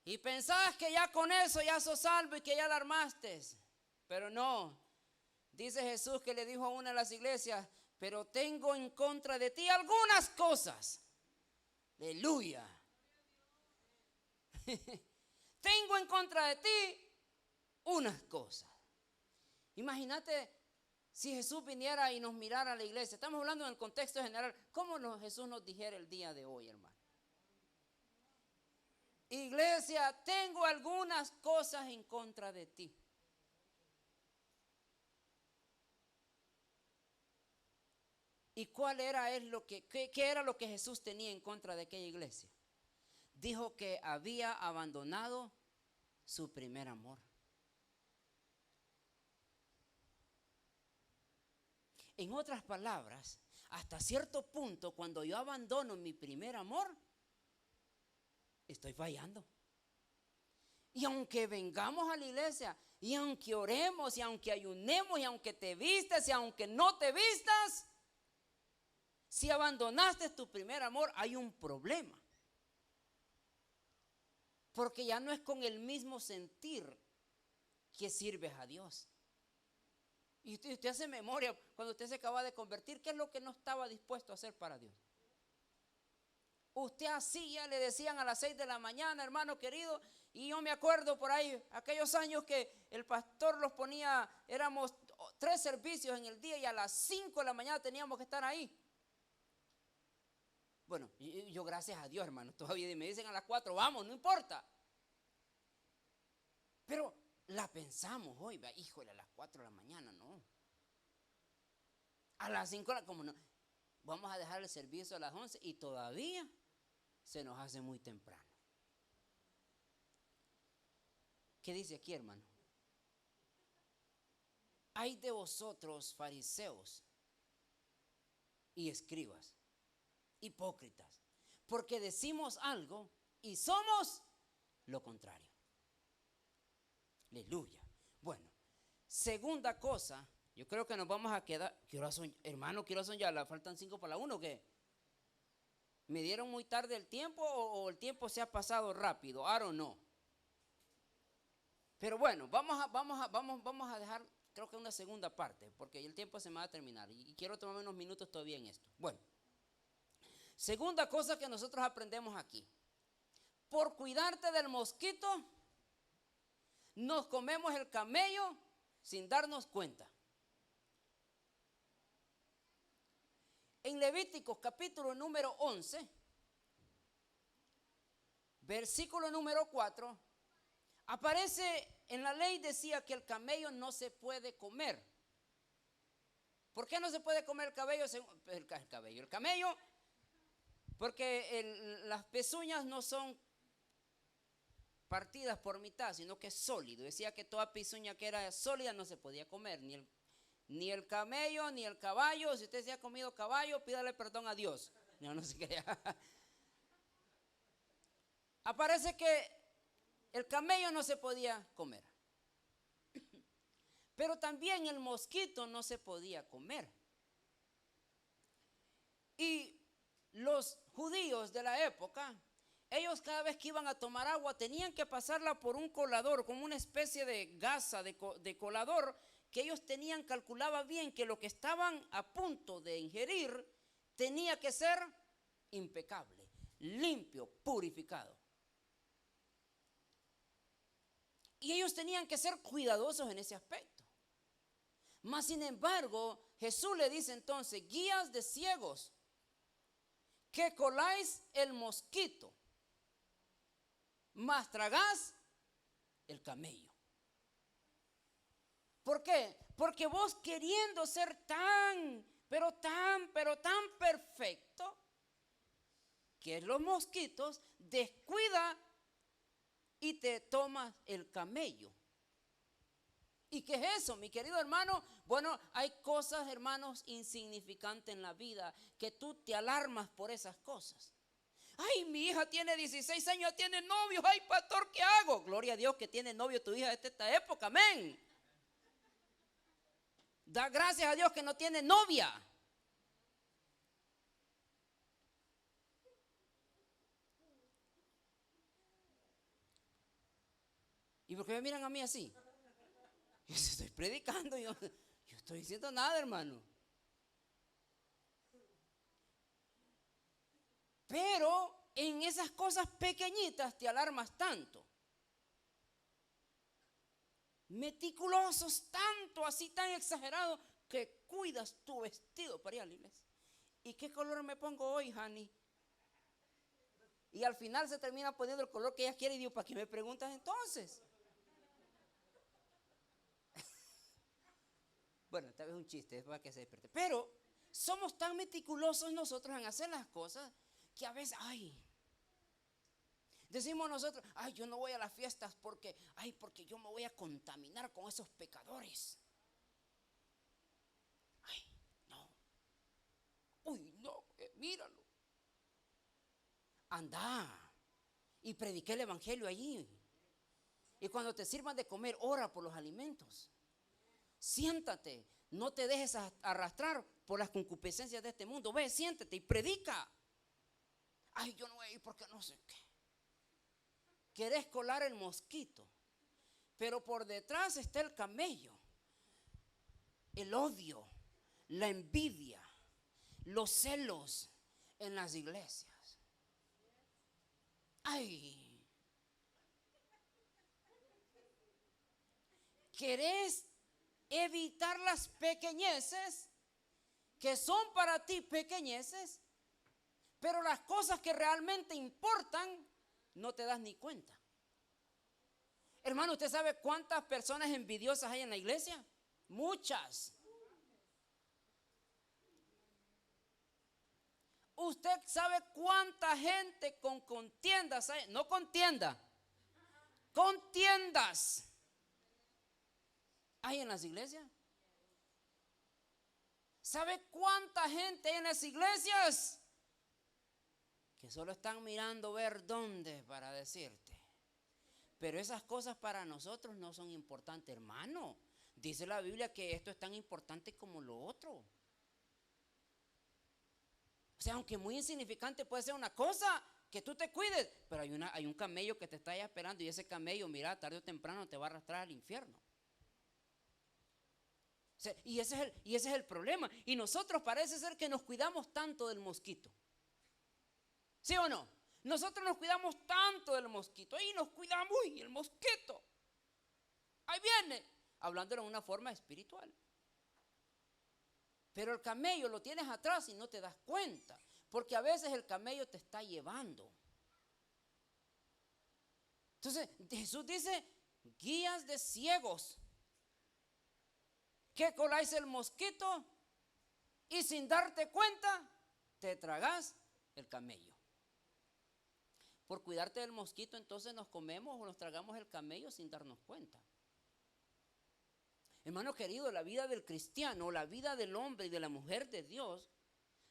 y pensás que ya con eso ya sos salvo y que ya la armaste, pero no. Dice Jesús que le dijo a una de las iglesias, pero tengo en contra de ti algunas cosas. Aleluya. Tengo en contra de ti unas cosas. Imagínate si Jesús viniera y nos mirara a la iglesia. Estamos hablando en el contexto general. ¿Cómo Jesús nos dijera el día de hoy, hermano? Iglesia, tengo algunas cosas en contra de ti. ¿Y cuál era qué era lo que Jesús tenía en contra de aquella iglesia? Dijo que había abandonado su primer amor. En otras palabras, hasta cierto punto, cuando yo abandono mi primer amor, estoy fallando. Y aunque vengamos a la iglesia, y aunque oremos, y aunque ayunemos, y aunque te vistas, y aunque no te vistas, si abandonaste tu primer amor, hay un problema. Porque ya no es con el mismo sentir que sirves a Dios. Y usted hace memoria, cuando usted se acaba de convertir, ¿qué es lo que no estaba dispuesto a hacer para Dios? Usted hacía, le decían a las 6 de la mañana, hermano querido, y yo me acuerdo por ahí, aquellos años que el pastor los ponía, éramos 3 servicios en el día y a las 5 de la mañana teníamos que estar ahí. Bueno, yo gracias a Dios, hermano, todavía me dicen a las 4, vamos, no importa. Pero la pensamos hoy, híjole, a las 4 de la mañana, no. A las 5, como no. vamos a dejar el servicio a las 11 y todavía se nos hace muy temprano. ¿Qué dice aquí, hermano? Hay de vosotros, fariseos y escribas, hipócritas, porque decimos algo y somos lo contrario. Aleluya. Bueno, segunda cosa, yo creo que nos vamos a quedar. ¿Qué horas son, hermano? ¿Qué horas son ya? ¿Faltan 5 para la 1 o qué? ¿Me dieron muy tarde el tiempo o el tiempo se ha pasado rápido? I don't know. Pero bueno, vamos a dejar, creo que una segunda parte, porque el tiempo se me va a terminar y quiero tomarme unos minutos todavía en esto. Bueno, segunda cosa que nosotros aprendemos aquí. Por cuidarte del mosquito, nos comemos el camello sin darnos cuenta. En Levíticos capítulo número 11, versículo número 4, aparece en la ley, decía que el camello no se puede comer. ¿Por qué no se puede comer el camello? El camello, porque las pezuñas no son partidas por mitad, sino que es sólido. Decía que toda pezuña que era sólida no se podía comer, ni el camello, ni el caballo. Si usted se ha comido caballo, pídale perdón a Dios. No se crea. Aparece que el camello no se podía comer. Pero también el mosquito no se podía comer. Y los judíos de la época, ellos cada vez que iban a tomar agua tenían que pasarla por un colador, como una especie de gasa de colador, que ellos calculaba bien que lo que estaban a punto de ingerir tenía que ser impecable, limpio, purificado. Y ellos tenían que ser cuidadosos en ese aspecto. Mas sin embargo, Jesús le dice entonces: guías de ciegos, que coláis el mosquito, mas tragás el camello. ¿Por qué? Porque vos, queriendo ser tan perfecto, que los mosquitos, descuida y te tomas el camello. ¿Y qué es eso, mi querido hermano? Bueno, hay cosas, hermanos, insignificantes en la vida que tú te alarmas por esas cosas. Ay, mi hija tiene 16 años, tiene novio. Ay, pastor, ¿qué hago? Gloria a Dios que tiene novio tu hija de esta época, amén. Da gracias a Dios que no tiene novia. ¿Y por qué me miran a mí así? Yo estoy predicando, yo estoy diciendo nada, hermano. Pero en esas cosas pequeñitas te alarmas tanto. Meticulosos, tanto así, tan exagerado, que cuidas tu vestido para ir a la iglesia. ¿Y qué color me pongo hoy, Hani? Y al final se termina poniendo el color que ella quiere y digo: ¿para qué me preguntas entonces? Bueno, tal vez un chiste, es para que se despierte. Pero somos tan meticulosos nosotros en hacer las cosas que a veces, decimos nosotros: ay, yo no voy a las fiestas porque yo me voy a contaminar con esos pecadores. Ay, no. Uy, no, míralo. Anda y prediqué el evangelio allí. Y cuando te sirvan de comer, ora por los alimentos. Siéntate, no te dejes arrastrar por las concupiscencias de este mundo. Ve, siéntate y predica. Ay, yo no voy a ir porque no sé qué. Querés colar el mosquito, pero por detrás está el camello, el odio, la envidia, los celos en las iglesias. Ay, querés evitar las pequeñeces que son para ti pequeñeces, pero las cosas que realmente importan no te das ni cuenta. Hermano, ¿usted sabe cuántas personas envidiosas hay en la iglesia? Muchas. Usted sabe cuánta gente con contiendas, no contienda, contiendas hay en las iglesias. ¿Sabe cuánta gente hay en las iglesias que solo están mirando ver dónde para decirte? Pero esas cosas para nosotros no son importantes, hermano. Dice la Biblia que esto es tan importante como lo otro. O sea, aunque muy insignificante puede ser una cosa, que tú te cuides, pero hay un camello que te está ahí esperando, y ese camello, mira, tarde o temprano te va a arrastrar al infierno. O sea, y ese es el problema. Y nosotros parece ser que nos cuidamos tanto del mosquito. ¿Sí o no? Nosotros nos cuidamos tanto del mosquito. Ahí nos cuidamos, uy, el mosquito. Ahí viene. Hablándolo de una forma espiritual. Pero el camello lo tienes atrás y no te das cuenta. Porque a veces el camello te está llevando. Entonces Jesús dice, guías de ciegos, que coláis el mosquito y sin darte cuenta te tragas el camello. Por cuidarte del mosquito, entonces nos comemos o nos tragamos el camello sin darnos cuenta. Hermano querido, la vida del cristiano, la vida del hombre y de la mujer de Dios,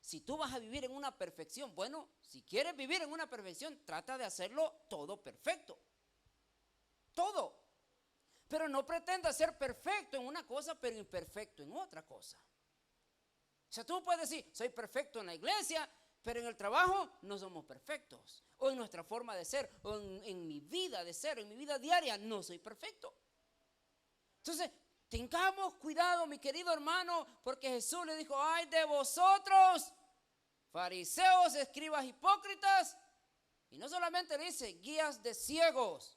si tú vas a vivir en una perfección, bueno, si quieres vivir en una perfección, trata de hacerlo todo perfecto. Todo. Pero no pretenda ser perfecto en una cosa, pero imperfecto en otra cosa. O sea, tú puedes decir, soy perfecto en la iglesia, pero en el trabajo no somos perfectos. O en nuestra forma de ser, o en mi vida de ser, en mi vida diaria, no soy perfecto. Entonces, tengamos cuidado, mi querido hermano, porque Jesús le dijo, ay de vosotros, fariseos, escribas, hipócritas. Y no solamente le dice, guías de ciegos.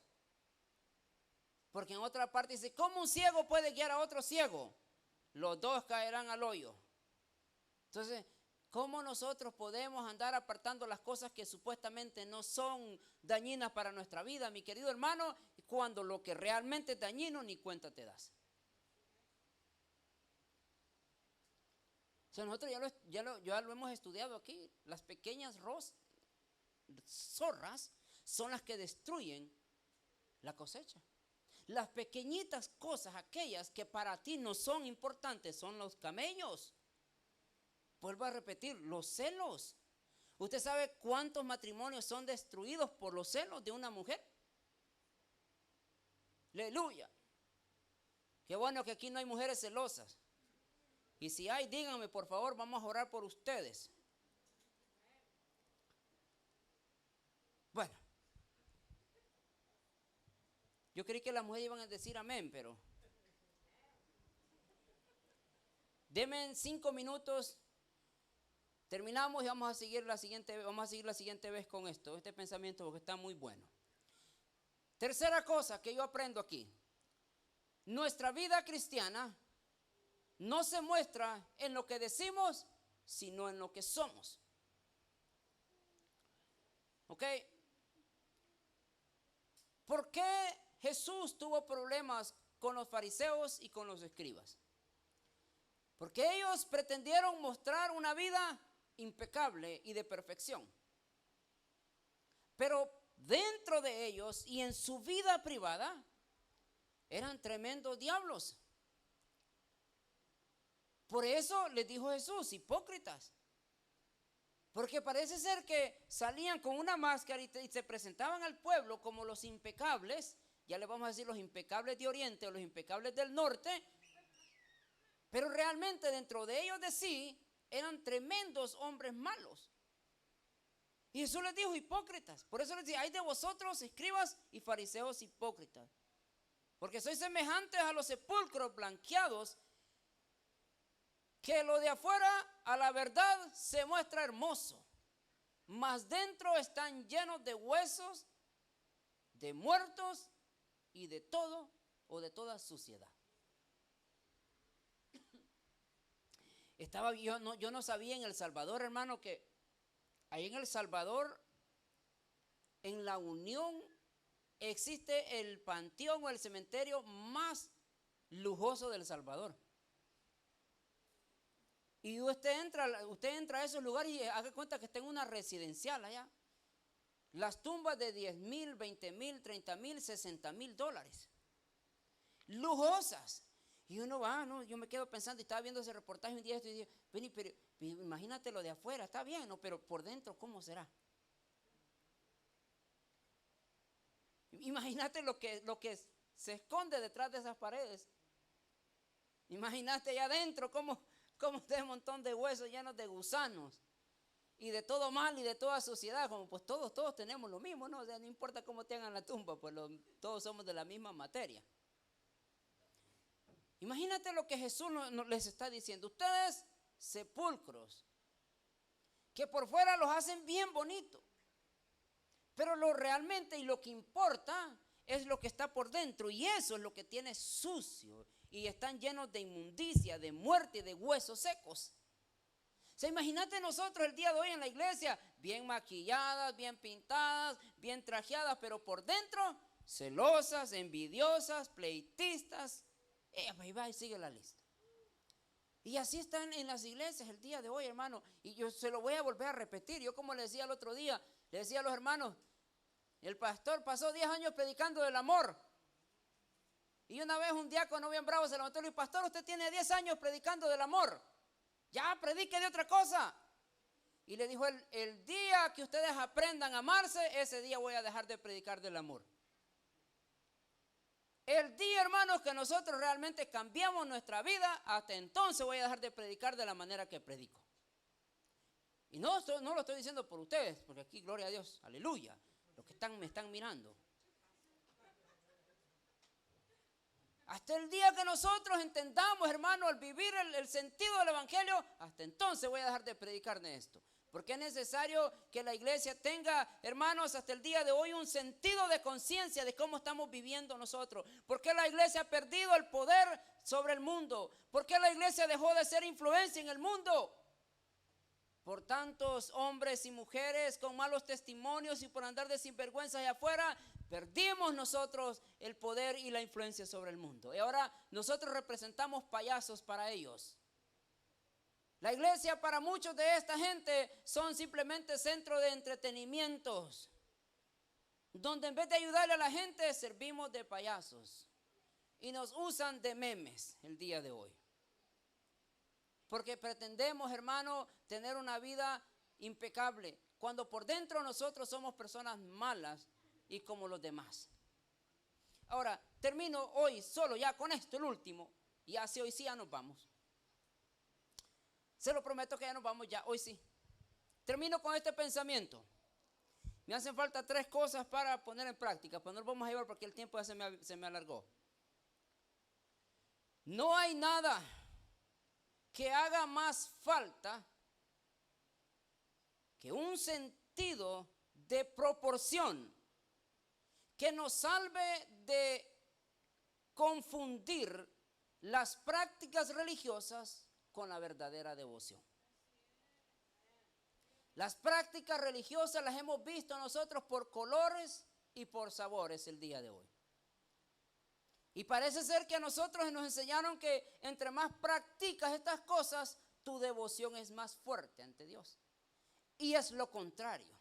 Porque en otra parte dice, ¿cómo un ciego puede guiar a otro ciego? Los dos caerán al hoyo. Entonces, ¿cómo nosotros podemos andar apartando las cosas que supuestamente no son dañinas para nuestra vida, mi querido hermano, cuando lo que realmente es dañino ni cuenta te das? O sea, nosotros ya lo hemos estudiado aquí. Las pequeñas zorras son las que destruyen la cosecha. Las pequeñitas cosas, aquellas que para ti no son importantes, son los camellos. Vuelvo a repetir, los celos. ¿Usted sabe cuántos matrimonios son destruidos por los celos de una mujer? Aleluya. Qué bueno que aquí no hay mujeres celosas. Y si hay, díganme por favor, vamos a orar por ustedes. Bueno. Yo creí que las mujeres iban a decir amén, pero denme 5 minutos, terminamos y vamos a seguir la siguiente vez con este pensamiento, porque está muy bueno. Tercera cosa que yo aprendo aquí, nuestra vida cristiana no se muestra en lo que decimos, sino en lo que somos. ¿Ok? ¿Por qué Jesús tuvo problemas con los fariseos y con los escribas? Porque ellos pretendieron mostrar una vida impecable y de perfección. Pero dentro de ellos y en su vida privada eran tremendos diablos. Por eso les dijo Jesús, hipócritas. Porque parece ser que salían con una máscara y se presentaban al pueblo como los impecables. Ya le vamos a decir los impecables de Oriente o los impecables del Norte. Pero realmente dentro de ellos de sí eran tremendos hombres malos. Y Jesús les dijo hipócritas. Por eso les dice, ay de vosotros, escribas y fariseos hipócritas. Porque sois semejantes a los sepulcros blanqueados, que lo de afuera a la verdad se muestra hermoso, mas dentro están llenos de huesos, de muertos y de todo o de toda suciedad. Yo no sabía en El Salvador, hermano, que ahí en El Salvador, en La Unión, existe el panteón o el cementerio más lujoso de El Salvador. Y usted entra a esos lugares y haga cuenta que está en una residencial allá. Las tumbas de 10,000, 20,000, 30,000, 60,000 dólares. Lujosas. Y uno va, ¿no? Yo me quedo pensando y estaba viendo ese reportaje un día y dije, pero imagínate lo de afuera, está bien, ¿no? Pero por dentro, ¿cómo será? Imagínate lo que se esconde detrás de esas paredes. Imagínate allá adentro cómo está un montón de huesos llenos de gusanos y de todo mal y de toda suciedad. Como pues todos tenemos lo mismo, ¿no? O sea, no importa cómo te hagan la tumba, pues todos somos de la misma materia. Imagínate lo que Jesús les está diciendo. Ustedes, sepulcros, que por fuera los hacen bien bonitos, pero lo realmente y lo que importa es lo que está por dentro, y eso es lo que tiene sucio y están llenos de inmundicia, de muerte y de huesos secos. O sea, imagínate nosotros el día de hoy en la iglesia, bien maquilladas, bien pintadas, bien trajeadas, pero por dentro celosas, envidiosas, pleitistas. Ahí va y sigue la lista. Y así están en las iglesias el día de hoy, hermano. Y yo se lo voy a volver a repetir. Yo, como le decía el otro día, le decía a los hermanos, el pastor pasó 10 años predicando del amor. Y una vez un diácono bien bravo se levantó y le dijo, pastor, usted tiene 10 años predicando del amor. Ya predique de otra cosa. Y le dijo, el día que ustedes aprendan a amarse, ese día voy a dejar de predicar del amor. El día, hermanos, que nosotros realmente cambiamos nuestra vida, hasta entonces voy a dejar de predicar de la manera que predico. Y no lo estoy diciendo por ustedes, porque aquí, gloria a Dios, aleluya, los que me están mirando. Hasta el día que nosotros entendamos, hermano, al vivir el sentido del evangelio, hasta entonces voy a dejar de predicar de esto. Porque es necesario que la iglesia tenga, hermanos, hasta el día de hoy un sentido de conciencia de cómo estamos viviendo nosotros. Porque la iglesia ha perdido el poder sobre el mundo. Porque la iglesia dejó de ser influencia en el mundo. Por tantos hombres y mujeres con malos testimonios y por andar de sinvergüenza allá afuera, perdimos nosotros el poder y la influencia sobre el mundo. Y ahora nosotros representamos payasos para ellos. La iglesia para muchos de esta gente son simplemente centros de entretenimientos, donde en vez de ayudarle a la gente servimos de payasos y nos usan de memes el día de hoy. Porque pretendemos, hermano, tener una vida impecable, cuando por dentro nosotros somos personas malas y como los demás. Ahora, termino hoy solo ya con esto, el último, y así hoy sí ya nos vamos. Se lo prometo que ya nos vamos ya, hoy sí. Termino con este pensamiento. Me hacen falta 3 cosas para poner en práctica, pues no lo vamos a llevar porque el tiempo ya se me alargó. No hay nada que haga más falta que un sentido de proporción que nos salve de confundir las prácticas religiosas con la verdadera devoción. Las prácticas religiosas las hemos visto nosotros por colores y por sabores el día de hoy. Y parece ser que a nosotros nos enseñaron que entre más practicas estas cosas, tu devoción es más fuerte ante Dios. Y es lo contrario.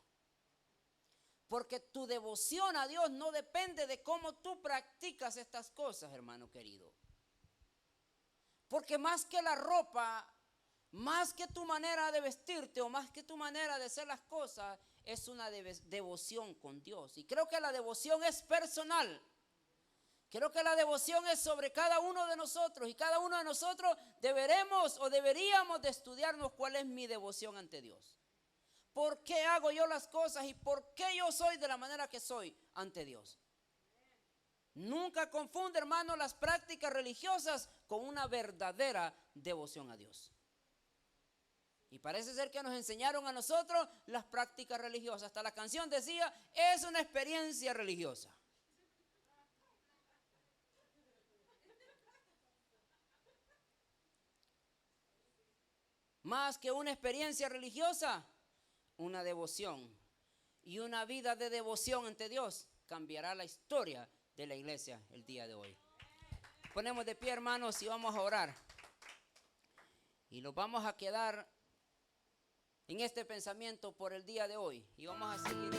Porque tu devoción a Dios no depende de cómo tú practicas estas cosas, hermano querido. Porque más que la ropa, más que tu manera de vestirte o más que tu manera de hacer las cosas, es una devoción con Dios. Y creo que la devoción es personal. Creo que la devoción es sobre cada uno de nosotros. Y cada uno de nosotros deberíamos de estudiarnos cuál es mi devoción ante Dios. ¿Por qué hago yo las cosas y por qué yo soy de la manera que soy ante Dios? Nunca confunde, hermano, las prácticas religiosas con una verdadera devoción a Dios. Y parece ser que nos enseñaron a nosotros las prácticas religiosas. Hasta la canción decía, es una experiencia religiosa. Más que una experiencia religiosa, una devoción. Y una vida de devoción ante Dios cambiará la historia de la iglesia el día de hoy. Ponemos de pie, hermanos, y vamos a orar. Y nos vamos a quedar en este pensamiento por el día de hoy. Y vamos a seguir